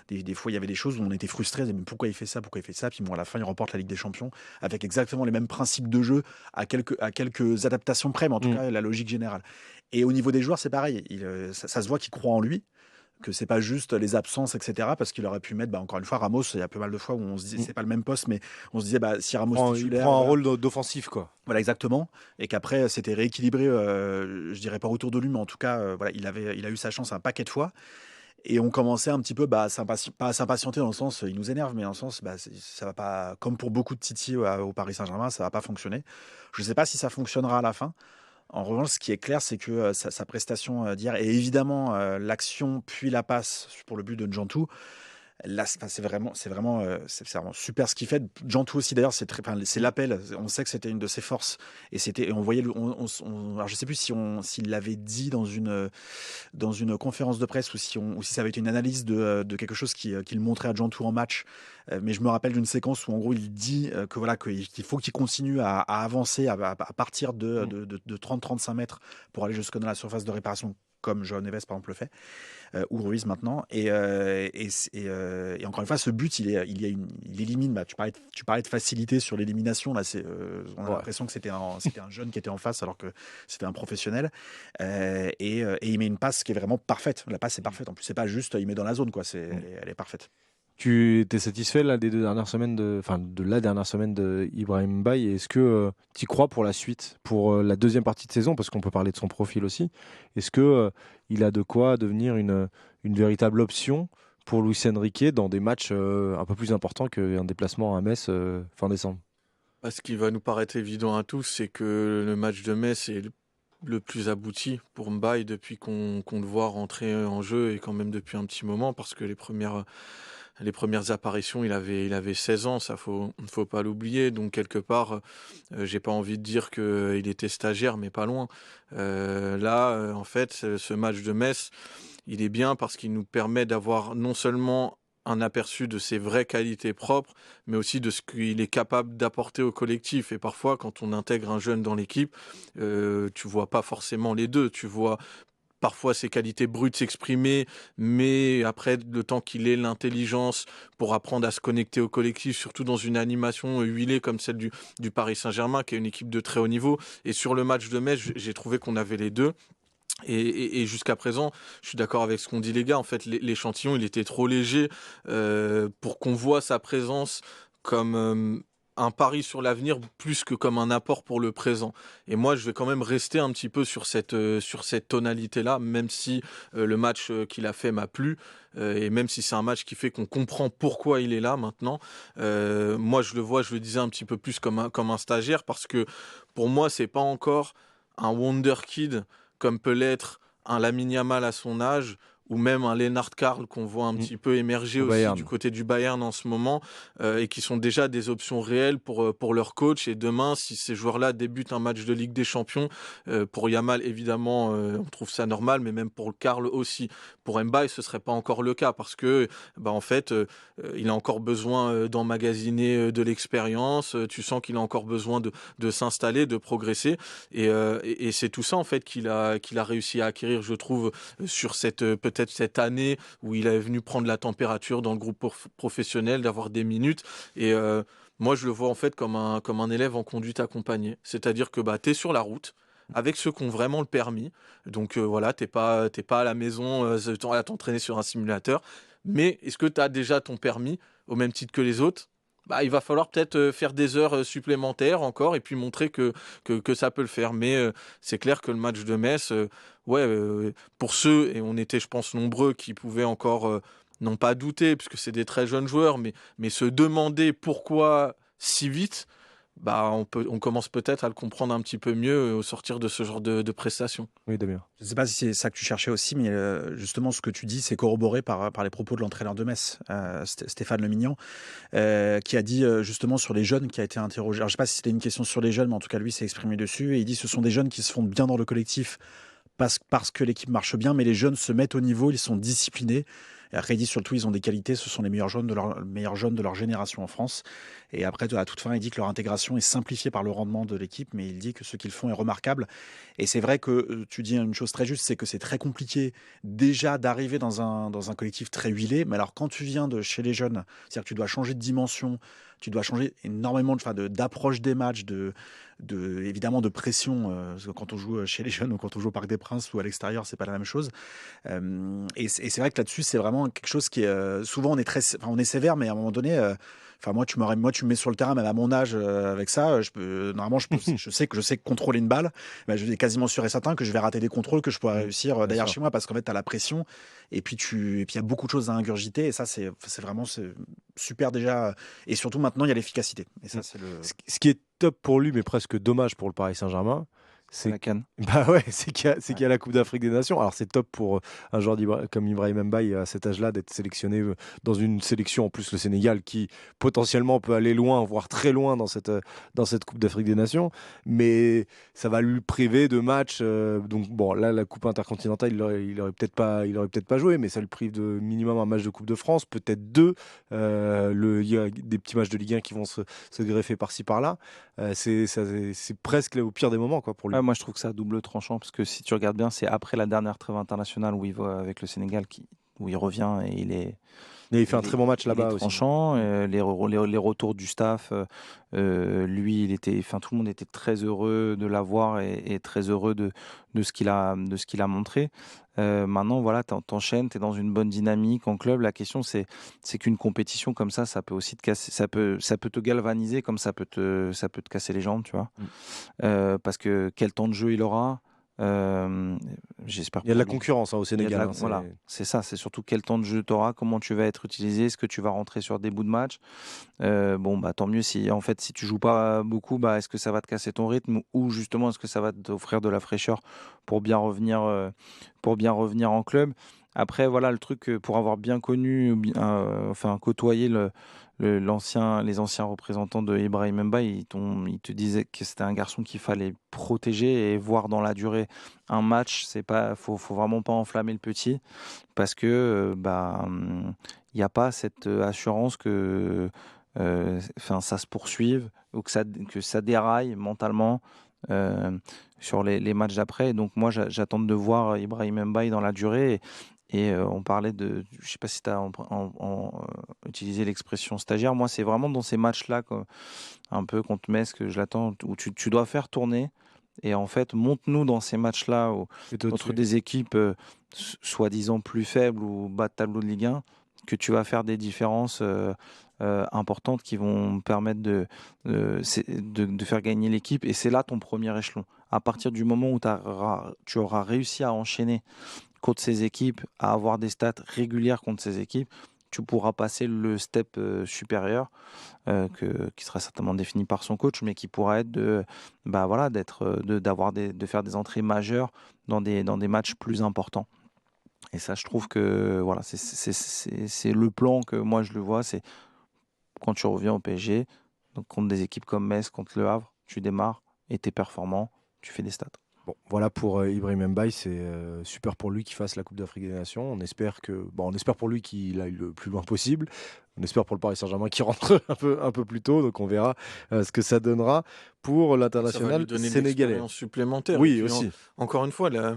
Des fois, il y avait des choses où on était frustré. Mais pourquoi il fait ça? Pourquoi il fait ça? Puis bon, à la fin, il remporte la Ligue des Champions avec exactement les mêmes principes de jeu à quelques adaptations près, mais en tout cas, la logique générale. Et au niveau des joueurs, c'est pareil. Ça se voit qu'il croit en lui, que c'est pas juste les absences, etc. Parce qu'il aurait pu mettre, encore une fois, Ramos. Il y a pas mal de fois où on se dit c'est pas le même poste, mais on se disait si Ramos il prend un rôle d'offensif, quoi. Voilà, exactement. Et qu'après, c'était rééquilibré, je dirais pas autour de lui, mais en tout cas, voilà, il a eu sa chance un paquet de fois. Et on commençait un petit peu pas à s'impatienter dans le sens, il nous énerve, mais dans le sens, ça va pas, comme pour beaucoup de Titi au Paris Saint-Germain, ça va pas fonctionner. Je sais pas si ça fonctionnera à la fin. En revanche, ce qui est clair, c'est que sa prestation d'hier, et évidemment l'action puis la passe pour le but de Ntjantou, là, c'est vraiment super ce qu'il fait. Ntjantou aussi, d'ailleurs, c'est l'appel. On sait que c'était une de ses forces, et on voyait, alors je sais plus s'il l'avait dit dans une conférence de presse ou si ça avait été une analyse de quelque chose qu'il montrait à Ntjantou en match. Mais je me rappelle d'une séquence où en gros il dit qu'il faut qu'il continue à avancer à partir de 30-35 mètres pour aller jusqu'à la surface de réparation, comme João Neves par exemple le fait, ou Ruiz maintenant. Et encore une fois, ce but, il élimine. Tu parlais de facilité sur l'élimination. Là, on a l'impression que c'était un jeune qui était en face alors que c'était un professionnel. Et il met une passe qui est vraiment parfaite. La passe est parfaite. En plus, c'est pas juste il met dans la zone, quoi. Elle est parfaite. Tu étais satisfait là, des 2 dernières semaines de la dernière semaine de Ibrahim Mbaye? Est-ce que tu y crois pour la suite, pour la deuxième partie de saison, parce qu'on peut parler de son profil aussi? Est-ce que il a de quoi devenir une véritable option pour Luis Enrique dans des matchs un peu plus importants qu'un déplacement à Metz fin décembre? Ce qui va nous paraître évident à tous, c'est que le match de Metz est le plus abouti pour Mbaye depuis qu'on le voit rentrer en jeu, et quand même depuis un petit moment, parce que les premières apparitions, il avait 16 ans, ça faut pas l'oublier. Donc quelque part, j'ai pas envie de dire qu'il était stagiaire, mais pas loin. En fait, ce match de Metz, il est bien parce qu'il nous permet d'avoir non seulement un aperçu de ses vraies qualités propres, mais aussi de ce qu'il est capable d'apporter au collectif. Et parfois, quand on intègre un jeune dans l'équipe, tu vois pas forcément les deux. Tu vois parfois ses qualités brutes s'exprimer, mais après, le temps qu'il ait l'intelligence pour apprendre à se connecter au collectif, surtout dans une animation huilée comme celle du Paris Saint-Germain, qui est une équipe de très haut niveau. Et sur le match de Metz, j'ai trouvé qu'on avait les deux. Et jusqu'à présent, je suis d'accord avec ce qu'ont dit les gars. En fait, l'échantillon, il était trop léger pour qu'on voit sa présence comme un pari sur l'avenir plus que comme un apport pour le présent. Et moi, je vais quand même rester un petit peu sur cette tonalité-là, même si le match qu'il a fait m'a plu, et même si c'est un match qui fait qu'on comprend pourquoi il est là maintenant. Moi, je le disais un petit peu plus comme un stagiaire, parce que pour moi, c'est pas encore un wonder kid comme peut l'être un Lamine Yamal à son âge, ou même un Lennart Karl qu'on voit un petit peu émerger Au aussi Bayern. du côté du Bayern en ce moment, et qui sont déjà des options réelles pour leur coach. Et demain, si ces joueurs-là débutent un match de Ligue des Champions, pour Yamal évidemment, on trouve ça normal, mais même pour Karl aussi. Pour Mbaye, ce serait pas encore le cas, parce que en fait, il a encore besoin d'emmagasiner de l'expérience. Tu sens qu'il a encore besoin de s'installer, de progresser, et c'est tout ça en fait qu'il a réussi à acquérir, je trouve, sur peut-être cette année où il est venu prendre la température dans le groupe professionnel, d'avoir des minutes. Et moi, je le vois en fait comme un élève en conduite accompagnée. C'est-à-dire que tu es sur la route avec ceux qui ont vraiment le permis. Donc voilà, t'es pas à la maison à t'entraîner sur un simulateur. Mais est-ce que tu as déjà ton permis au même titre que les autres? Il va falloir peut-être faire des heures supplémentaires encore, et puis montrer que ça peut le faire. Mais c'est clair que le match de Metz, pour ceux, et on était je pense nombreux, qui pouvaient encore non pas douter, puisque c'est des très jeunes joueurs, mais se demander pourquoi si vite, on commence peut-être à le comprendre un petit peu mieux au sortir de ce genre de prestations. Oui, Damien. Je ne sais pas si c'est ça que tu cherchais aussi, mais justement, ce que tu dis, c'est corroboré par les propos de l'entraîneur de Metz, Stéphane Le Mignon, qui a dit justement sur les jeunes, qui a été interrogé. Alors, je ne sais pas si c'était une question sur les jeunes, mais en tout cas, lui s'est exprimé dessus. Et il dit ce sont des jeunes qui se font bien dans le collectif parce que l'équipe marche bien, mais les jeunes se mettent au niveau, ils sont disciplinés. Et après, il dit surtout, ils ont des qualités, ce sont les meilleurs jeunes de leur génération en France. Et après, à toute fin, il dit que leur intégration est simplifiée par le rendement de l'équipe, mais il dit que ce qu'ils font est remarquable. Et c'est vrai que tu dis une chose très juste, c'est que c'est très compliqué déjà d'arriver dans un collectif très huilé. Mais alors, quand tu viens de chez les jeunes, c'est-à-dire que tu dois changer de dimension, tu dois changer énormément d'approche des matchs, évidemment de pression. Parce que quand on joue chez les jeunes ou quand on joue au Parc des Princes ou à l'extérieur, c'est pas la même chose. Et c'est vrai que là-dessus, c'est vraiment quelque chose qui est souvent on est sévère, mais à un moment donné, moi, tu me mets sur le terrain, même à mon âge, avec ça, normalement, je sais que contrôler une balle, je suis quasiment sûr et certain que je vais rater des contrôles que je pourrais réussir derrière chez moi, parce qu'en fait, tu as la pression, et puis il y a beaucoup de choses à ingurgiter, et ça, c'est vraiment super déjà. Et surtout, maintenant, il y a l'efficacité. Et ça, c'est Ce qui est top pour lui, mais presque dommage pour le Paris Saint-Germain, C'est la CAN. C'est qu'il y a la Coupe d'Afrique des Nations. Alors c'est top pour un joueur comme Ibrahim Mbaye à cet âge-là d'être sélectionné dans une sélection, en plus le Sénégal, qui potentiellement peut aller loin, voire très loin dans cette Coupe d'Afrique des Nations. Mais ça va lui priver de matchs. Donc bon, là la Coupe intercontinentale, il aurait peut-être pas joué, mais ça le prive de minimum un match de Coupe de France, peut-être deux. Il y a des petits matchs de Ligue 1 qui vont se greffer par-ci par-là. C'est presque au pire des moments, quoi, pour lui. Moi, je trouve que ça a double tranchant, parce que si tu regardes bien, c'est après la dernière trêve internationale où il va avec le Sénégal, où il revient et il fait un très bon match là-bas aussi. Tranchant, les retours du staff, lui, tout le monde était très heureux de l'avoir et très heureux de ce qu'il a montré. Maintenant, voilà, t'enchaînes, t'es dans une bonne dynamique en club. La question, c'est qu'une compétition comme ça peut aussi te casser, ça peut te galvaniser, comme ça peut te casser les jambes, tu vois. Parce que quel temps de jeu il aura. J'espère. Il y a de la concurrence au Sénégal. Voilà, c'est ça. C'est surtout quel temps de jeu tu auras, comment tu vas être utilisé, est-ce que tu vas rentrer sur des bouts de match. Tant mieux si tu joues pas beaucoup, est-ce que ça va te casser ton rythme, ou justement est-ce que ça va t'offrir de la fraîcheur pour bien revenir en club. Après, voilà, le truc, pour avoir bien connu, côtoyé les anciens représentants de Ibrahim Mbaye, ils te disaient que c'était un garçon qu'il fallait protéger et voir dans la durée. Un match, faut vraiment pas enflammer le petit, parce que il n'y a pas cette assurance que ça se poursuive ou que ça déraille mentalement. sur les matchs d'après. Donc moi, j'attends de voir Ibrahim Mbaye dans la durée. Et on parlait de, je ne sais pas si tu as utilisé l'expression stagiaire. Moi, c'est vraiment dans ces matchs-là, un peu contre Metz, que je l'attends, où tu dois faire tourner. Et en fait, monte-nous dans ces matchs-là contre des équipes soi-disant plus faibles ou bas de tableau de Ligue 1, que tu vas faire des différences importantes qui vont permettre de faire gagner l'équipe. Et c'est là ton premier échelon. À partir du moment où tu auras réussi à enchaîner contre ces équipes, à avoir des stats régulières contre ces équipes, tu pourras passer le step supérieur qui sera certainement défini par son coach, mais qui pourra être de faire des entrées majeures dans des matchs plus importants. Et ça, je trouve que voilà, c'est le plan que moi je le vois, c'est quand tu reviens au PSG, donc contre des équipes comme Metz, contre Le Havre, tu démarres et tu es performant, tu fais des stats. Bon, voilà pour Ibrahim Mbaye, c'est super pour lui qu'il fasse la Coupe d'Afrique des Nations. On espère pour lui qu'il aille le plus loin possible. On espère pour le Paris Saint-Germain qu'il rentre un peu plus tôt. Donc on verra ce que ça donnera pour l'international Ça va lui donner sénégalais. une expérience supplémentaire. Oui, aussi. Encore une fois, là,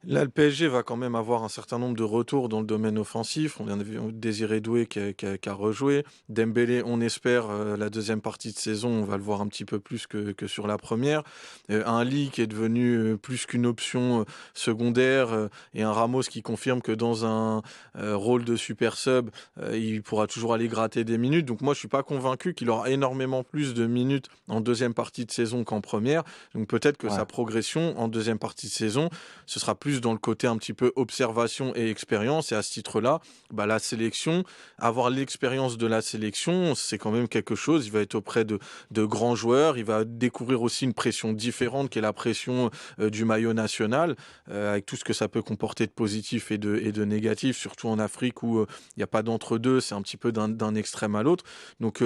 le PSG va quand même avoir un certain nombre de retours dans le domaine offensif. On a vu Désiré Doué qui a rejoué. Dembélé, on espère, la deuxième partie de saison, on va le voir un petit peu plus que sur la première. Un Ly qui est devenu plus qu'une option secondaire et un Ramos qui confirme que dans un rôle de super sub, il pourra toujours aller gratter des minutes. Donc moi, je suis pas convaincu qu'il aura énormément plus de minutes en deuxième partie de saison qu'en première. Donc peut-être que sa progression en deuxième partie de saison, ce sera plus dans le côté un petit peu observation et expérience. Et à ce titre-là, la sélection, avoir l'expérience de la sélection, c'est quand même quelque chose. Il va être auprès de grands joueurs. Il va découvrir aussi une pression différente qui est la pression du maillot national, avec tout ce que ça peut comporter de positif et de négatif, surtout en Afrique où il n'y a pas d'entre-deux. C'est un petit peu d'un extrême à l'autre. Donc,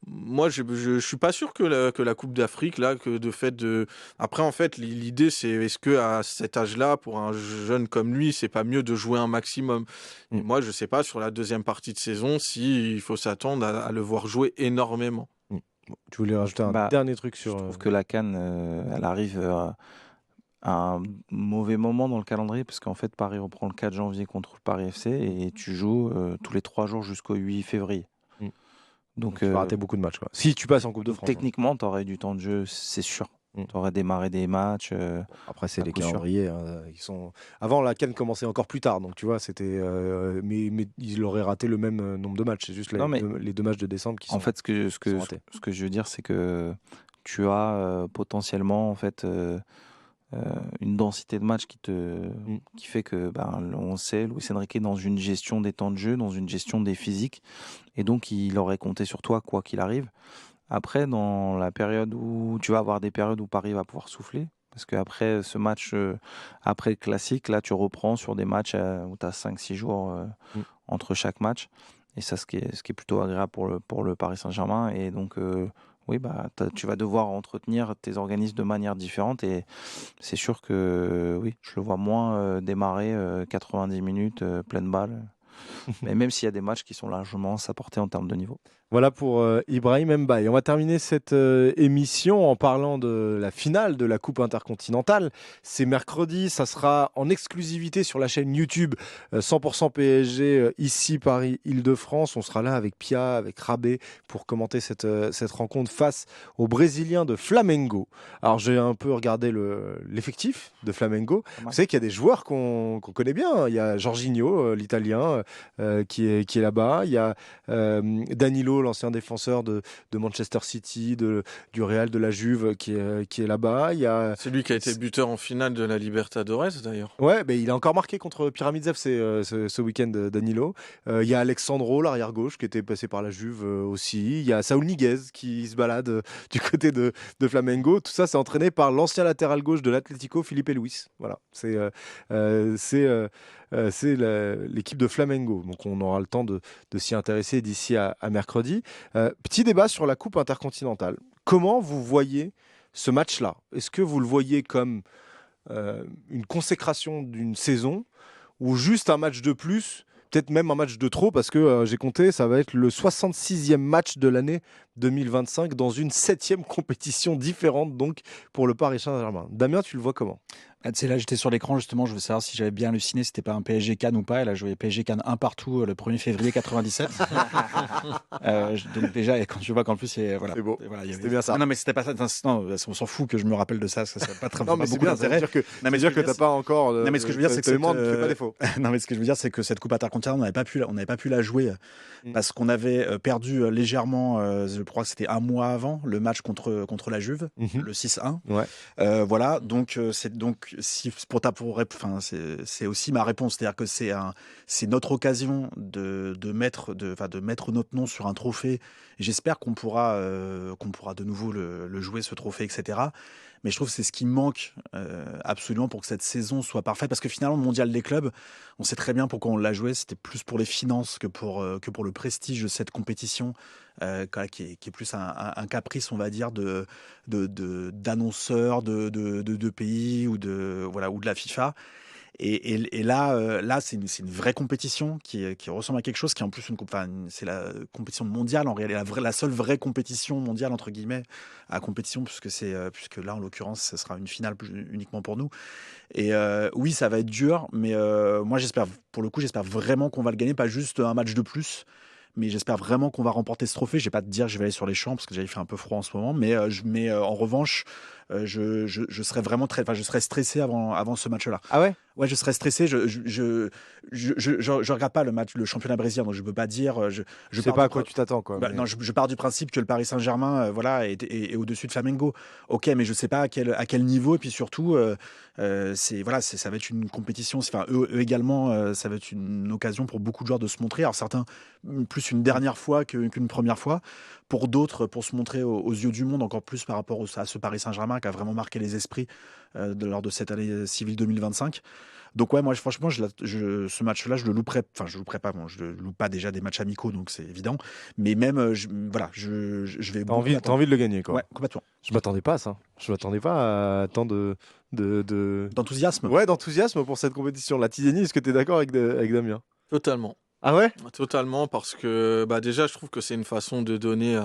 moi, je suis pas sûr que la Coupe d'Afrique, là, que de fait de. Après, en fait, l'idée, c'est est-ce que à cet âge-là, pour un jeune comme lui, c'est pas mieux de jouer un maximum. Et moi, je sais pas sur la deuxième partie de saison si il faut s'attendre à le voir jouer énormément. Tu voulais rajouter un dernier truc sur. Je trouve que la CAN, elle arrive à un mauvais moment dans le calendrier parce qu'en fait, Paris reprend le 4 janvier contre le Paris FC et tu joues tous les 3 jours jusqu'au 8 février. Donc tu vas rater beaucoup de matchs, quoi. Si tu passes en Coupe de France. Techniquement, tu aurais du temps de jeu, c'est sûr. Tu aurais démarré des matchs. Après, c'est les calendriers. Avant, la CAN commençait encore plus tard. Donc, tu vois, c'était. Mais il aurait raté le même nombre de matchs. C'est juste les 2 matchs de décembre qui sont. En fait, ce que je veux dire, c'est que tu as potentiellement en fait, une densité de match qui fait que, on sait, Luis Enrique est dans une gestion des temps de jeu, dans une gestion des physiques. Et donc, il aurait compté sur toi, quoi qu'il arrive. Après, dans la période où tu vas avoir des périodes où Paris va pouvoir souffler, parce qu'après ce match, après le classique, là, tu reprends sur des matchs où tu as 5-6 jours entre chaque match. Et ça, ce qui est plutôt agréable pour le Paris Saint-Germain. Et donc, oui, tu vas devoir entretenir tes organismes de manière différente. Et c'est sûr que, oui, je le vois moins démarrer 90 minutes, pleine balle. Mais même s'il y a des matchs qui sont largement à sa portée en termes de niveau. Voilà pour Ibrahim Mbaye. On va terminer cette émission en parlant de la finale de la Coupe intercontinentale. C'est mercredi, ça sera en exclusivité sur la chaîne YouTube 100% PSG ici Paris Île-de-France. On sera là avec Pia, avec Rabé pour commenter cette rencontre face aux Brésiliens de Flamengo. Alors j'ai un peu regardé l'effectif de Flamengo. Vous savez qu'il y a des joueurs qu'on connaît bien. Il y a Jorginho, l'Italien, qui est là-bas. Il y a Danilo, l'ancien défenseur de Manchester City, du Real, de la Juve, qui est là-bas. C'est lui qui a été buteur en finale de la Libertadores, d'ailleurs. Ouais, il a encore marqué contre Pyramid FC ce week-end, Danilo. Il y a Alexandro, l'arrière-gauche, qui était passé par la Juve aussi. Il y a Saúl Ñíguez qui se balade du côté de Flamengo. Tout ça, c'est entraîné par l'ancien latéral gauche de l'Atlético, Felipe Luis. Voilà, c'est l'équipe de Flamengo. Donc on aura le temps de s'y intéresser d'ici à mercredi. Petit débat sur la Coupe intercontinentale. Comment vous voyez ce match-là? Est-ce que vous le voyez comme une consécration d'une saison ou juste un match de plus, peut-être même un match de trop, parce que j'ai compté, ça va être le 66e match de l'année 2025 dans une 7e compétition différente donc pour le Paris Saint-Germain. Damien, tu le vois comment ? Tu sais, là, j'étais sur l'écran, justement, je veux savoir si j'avais bien halluciné, c'était pas un PSG Cannes ou pas. Et là, je voyais PSG Cannes un partout le 1er février 97. Donc, déjà, quand tu vois qu'en plus, voilà. C'est beau. Voilà, C'était bien ça. Non, mais c'était pas ça. Non, on s'en fout que je me rappelle de ça. Ça pas très non, mais c'est bien, ça veut dire que t'as pas encore. Non, mais ce que je veux dire, c'est que pas défaut. Non, mais ce que je veux dire, c'est que cette Coupe intercontinentale, on n'avait pas pu la jouer parce qu'on avait perdu légèrement, je crois que c'était un mois avant, le match contre la Juve, le 6-1. Ouais. Voilà, donc si c'est aussi ma réponse, c'est-à-dire que c'est notre occasion de mettre notre nom sur un trophée. Et j'espère qu'on pourra de nouveau le jouer, ce trophée, etc. Mais je trouve que c'est ce qui manque absolument pour que cette saison soit parfaite. Parce que finalement, le mondial des clubs, on sait très bien pourquoi on l'a joué. C'était plus pour les finances que pour le prestige de cette compétition, qui est plus un caprice, on va dire, d'annonceurs de pays ou de la FIFA. Et là c'est une vraie compétition qui ressemble à quelque chose qui est en plus c'est la compétition mondiale en réalité, la seule vraie compétition mondiale entre guillemets à compétition, puisque là en l'occurrence ce sera une finale uniquement pour nous. Et oui, ça va être dur, mais moi j'espère vraiment qu'on va le gagner, pas juste un match de plus. Mais j'espère vraiment qu'on va remporter ce trophée. Je vais pas te dire que je vais aller sur les champs parce que déjà il fait un peu froid en ce moment. Mais en revanche, je serais vraiment je serais stressé avant ce match-là. Ah ouais ? Ouais, je serais stressé. Je regarde pas le championnat brésilien, donc je peux pas dire. Je sais pas à quoi tu t'attends, quoi. Non, je pars du principe que le Paris Saint-Germain, est au-dessus de Flamengo. Ok, mais je sais pas à quel niveau. Et puis surtout, ça va être une compétition. Enfin, eux également, ça va être une occasion pour beaucoup de joueurs de se montrer. Alors certains plus une dernière fois qu'une première fois. Pour d'autres, pour se montrer aux yeux du monde, encore plus par rapport à ce Paris Saint-Germain qui a vraiment marqué les esprits lors de cette année civile 2025. Donc ouais, moi franchement, ce match-là, je le louperais. Enfin, je louperais pas. Bon, je le loupe pas déjà des matchs amicaux, donc c'est évident. Mais même, je vais. T'as envie de le gagner, quoi. Ouais, complètement. Je m'attendais pas à ça. Je m'attendais pas à tant d'enthousiasme. Ouais, d'enthousiasme pour cette compétition. La Tideni, est-ce que tu es d'accord avec Damien ? Totalement. Ah ouais ? Totalement, parce que déjà je trouve que c'est une façon de donner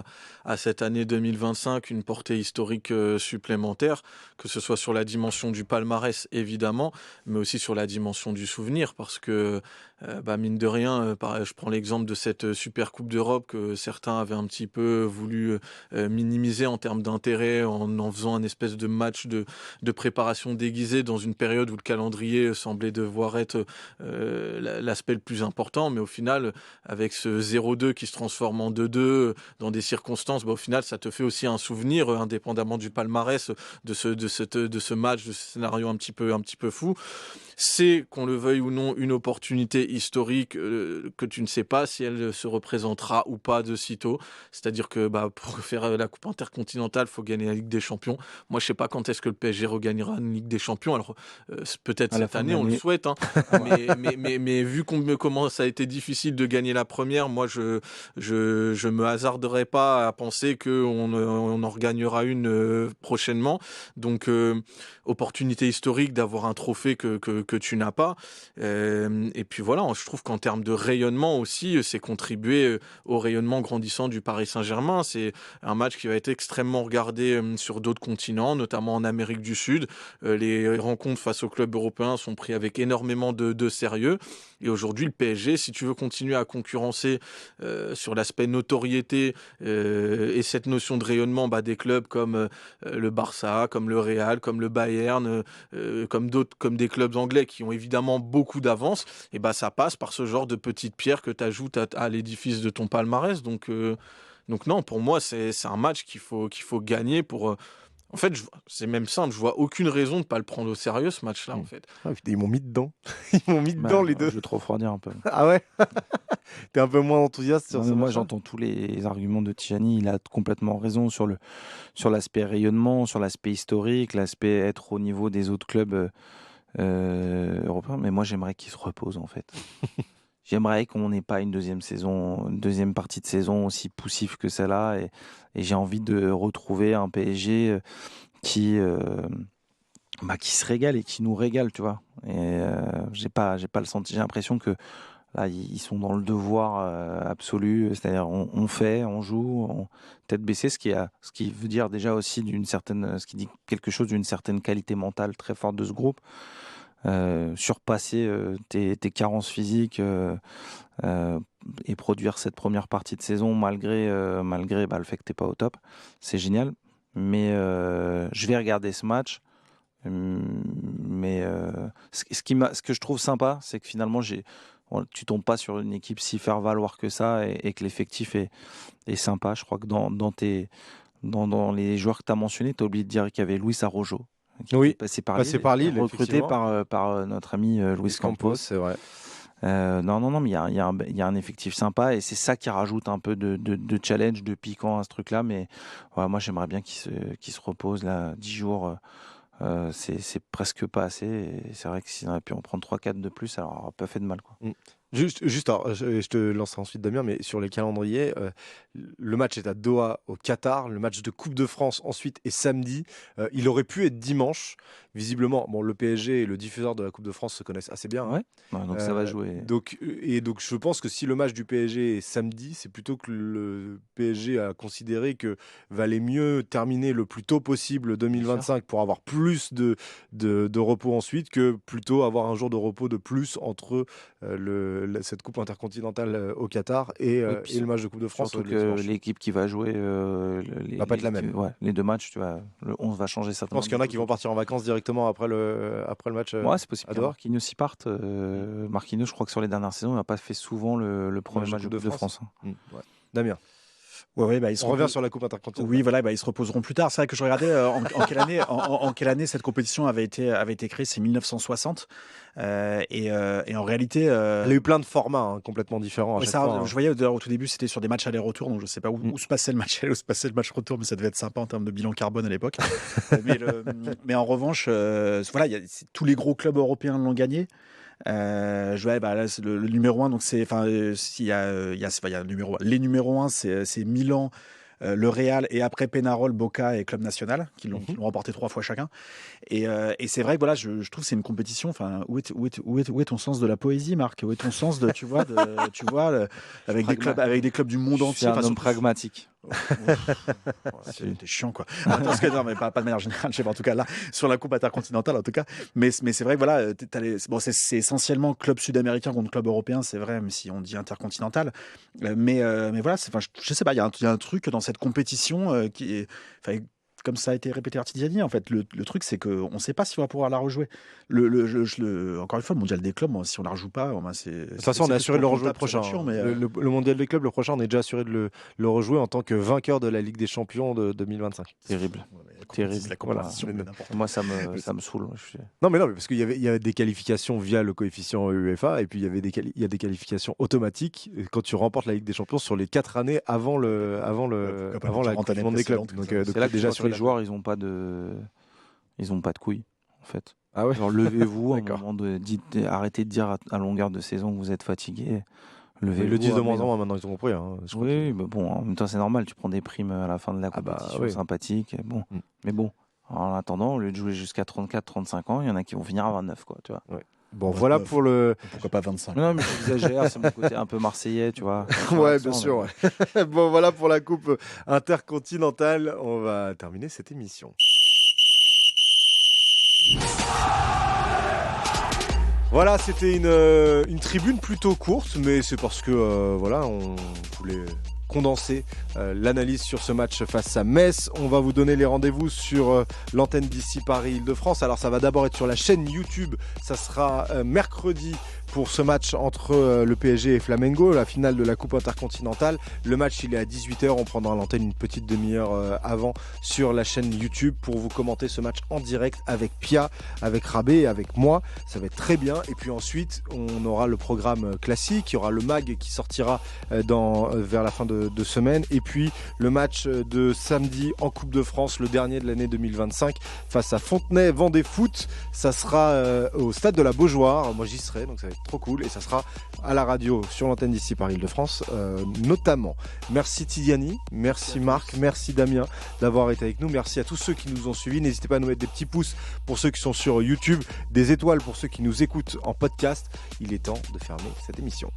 à cette année 2025 une portée historique supplémentaire, que ce soit sur la dimension du palmarès évidemment, mais aussi sur la dimension du souvenir, parce que mine de rien, je prends l'exemple de cette Super Coupe d'Europe que certains avaient un petit peu voulu minimiser en termes d'intérêt en faisant un espèce de match de préparation déguisé dans une période où le calendrier semblait devoir être l'aspect le plus important, mais au final, avec ce 0-2 qui se transforme en 2-2 dans des circonstances, au final, ça te fait aussi un souvenir, indépendamment du palmarès, de ce match, de ce scénario un petit peu fou. C'est, qu'on le veuille ou non, une opportunité historique que tu ne sais pas si elle se représentera ou pas de sitôt. C'est-à-dire que pour faire la Coupe intercontinentale, il faut gagner la Ligue des Champions. Moi, je ne sais pas quand est-ce que le PSG regagnera une Ligue des Champions. Alors, peut-être cette année, on le souhaite. Hein. mais vu comment ça a été difficile de gagner la première, moi, je me hasarderais pas à penser qu'on en regagnera une prochainement. Donc, opportunité historique d'avoir un trophée que tu n'as pas. Et puis voilà, je trouve qu'en termes de rayonnement aussi, c'est contribué au rayonnement grandissant du Paris Saint-Germain. C'est un match qui va être extrêmement regardé sur d'autres continents, notamment en Amérique du Sud. Les rencontres face aux clubs européens sont prises avec énormément de sérieux. Et aujourd'hui, le PSG, si tu veux continuer à concurrencer sur l'aspect notoriété et cette notion de rayonnement des clubs comme le Barça, comme le Real, comme le Bayern, comme des clubs anglais qui ont évidemment beaucoup d'avance, et ça passe par ce genre de petites pierres que tu ajoutes à l'édifice de ton palmarès. Donc non, pour moi, c'est un match qu'il faut gagner pour... En fait, c'est même simple, je vois aucune raison de ne pas le prendre au sérieux, ce match-là, en fait. Ah, putain, ils m'ont mis dedans. Ils m'ont mis dedans, les deux. Je vais te refroidir un peu. Ah ouais. T'es un peu moins enthousiaste sur ça. Moi, j'entends tous les arguments de Tijani. Il a complètement raison sur l'aspect rayonnement, sur l'aspect historique, l'aspect être au niveau des autres clubs européens. Mais moi, j'aimerais qu'il se repose, en fait. J'aimerais qu'on n'ait pas une deuxième partie de saison aussi poussive que celle-là. Et j'ai envie de retrouver un PSG qui se régale et qui nous régale, tu vois. Et j'ai pas le sentiment. J'ai l'impression que Là, ils sont dans le devoir absolu, c'est-à-dire on fait, on joue, tête baissée, ce qui veut dire déjà aussi ce qui dit quelque chose d'une certaine qualité mentale très forte de ce groupe. Surpasser tes carences physiques et produire cette première partie de saison malgré le fait que t'es pas au top, c'est génial. Mais je vais regarder ce match. Mais ce que je trouve sympa, c'est que finalement tu tombes pas sur une équipe si faire valoir que ça et que l'effectif est sympa. Je crois que dans les joueurs que tu as mentionnés, tu as oublié de dire qu'il y avait Luis Araujo qui est passé par Lille, recruté par notre ami Luis Campos. C'est vrai. Non, mais il y a un effectif sympa et c'est ça qui rajoute un peu de challenge, de piquant à ce truc-là. Mais moi, j'aimerais bien qu'il se repose là 10 jours. C'est presque pas assez. Et c'est vrai que s'il aurait pu en prendre 3-4 de plus, alors ça n'aurait pas fait de mal, quoi. Juste alors, je te lancerai ensuite Damien, mais sur les calendriers, le match est à Doha au Qatar, le match de Coupe de France ensuite est samedi. Il aurait pu être dimanche. Visiblement, le PSG et le diffuseur de la Coupe de France se connaissent assez bien. Ouais. Donc ça va jouer. Donc je pense que si le match du PSG est samedi, c'est plutôt que le PSG a considéré que valait mieux terminer le plus tôt possible 2025 pour avoir plus de repos ensuite que plutôt avoir un jour de repos de plus entre cette coupe intercontinentale au Qatar et le match de Coupe de France. Surtout que l'équipe qui va jouer va pas être la même. Les deux matchs, tu vois, le 11 va changer certainement. Je pense qu'il y en a qui vont partir en vacances directement après le match. Ouais, c'est possible que Marquinhos y parte. Marquinhos, je crois que sur les dernières saisons, il n'a pas fait souvent le premier match de Coupe de France. Ouais. Damien. Ouais, on revient sur la Coupe intercontinentale. Oui, voilà, ils se reposeront plus tard. C'est vrai que je regardais en quelle année cette compétition avait été créée. C'est 1960. Et en réalité, elle a eu plein de formats complètement différents. À chaque fois, je voyais au tout début, c'était sur des matchs aller-retour, donc je sais pas où se passait le match aller, où se passait le match retour, mais ça devait être sympa en termes de bilan carbone à l'époque. mais en revanche, voilà, tous les gros clubs européens l'ont gagné. Là, c'est le numéro 1, donc il y a le numéro 1. Les numéros 1, c'est Milan, le Real et après Pénarol, Boca et Club National qui l'ont remporté 3 fois chacun. Et c'est vrai que voilà, je trouve que c'est une compétition. Enfin, où est ton sens de la poésie, Marc ? Où est ton sens de avec des clubs du monde entier. C'est un homme pragmatique. C'était chiant, quoi. Parce que non, mais pas de manière générale, je sais pas, en tout cas là sur la Coupe intercontinentale en tout cas. Mais c'est vrai que voilà, c'est essentiellement club sud-américain contre club européen, c'est vrai, même si on dit intercontinental. Mais voilà, je sais pas, il y a un truc dans cette compétition qui est, comme ça a été répété Artigiani, en fait, le truc, c'est qu'on ne sait pas si on va pouvoir la rejouer. Encore une fois, le mondial des clubs, si on ne la rejoue pas, de toute façon, on est assuré de le rejouer le prochain. Le mondial des clubs, le prochain, on est déjà assuré de le rejouer en tant que vainqueur de la Ligue des Champions de 2025. Terrible. La compétition, moi, ça me saoule. Non, mais parce qu'il y avait des qualifications via le coefficient UEFA, et puis il y a des qualifications automatiques quand tu remportes la Ligue des Champions sur les 4 années avant la Coupe du monde des clubs. Donc, c'est là que déjà sur les joueurs, ils n'ont pas de couilles, en fait. Ah ouais. Genre, levez-vous à un moment arrêtez de dire à longueur de saison que vous êtes fatigué. Ils le disent de moins en moins maintenant, ils ont compris. Oui, mais bon, en même temps, c'est normal, tu prends des primes à la fin de la compétition, sympathique. Bon. Mais bon, en attendant, au lieu de jouer jusqu'à 34-35 ans, il y en a qui vont finir à 29, quoi, tu vois. Ouais. Bon, voilà pour le. Pourquoi pas 25 ? Non, mais j'exagère, c'est mon côté un peu marseillais, tu vois. Ouais, bien sûr. Ouais. Bon, voilà pour la Coupe intercontinentale. On va terminer cette émission. Voilà, c'était une tribune plutôt courte, mais c'est parce que on voulait condenser l'analyse sur ce match face à Metz. On va vous donner les rendez-vous sur l'antenne d'ici Paris Île-de-France. Alors ça va d'abord être sur la chaîne YouTube. Ça sera mercredi pour ce match entre le PSG et Flamengo, la finale de la Coupe intercontinentale. Le match, il est à 18h. On prendra l'antenne une petite demi-heure avant sur la chaîne YouTube pour vous commenter ce match en direct avec Pia, avec Rabé et avec moi. Ça va être très bien. Et puis ensuite, on aura le programme classique. Il y aura le MAG qui sortira vers la fin de semaine. Et puis le match de samedi en Coupe de France, le dernier de l'année 2025 face à Fontenay Vendée Foot. Ça sera au stade de la Beaujoire. Moi, j'y serai, donc ça va être trop cool. Et ça sera à la radio sur l'antenne d'ici par Île-de-France notamment. Merci Tidiane, merci Marc, merci Damien d'avoir été avec nous. Merci à tous ceux qui nous ont suivis. N'hésitez pas à nous mettre des petits pouces pour ceux qui sont sur YouTube, des étoiles pour ceux qui nous écoutent en podcast. Il est temps de fermer cette émission.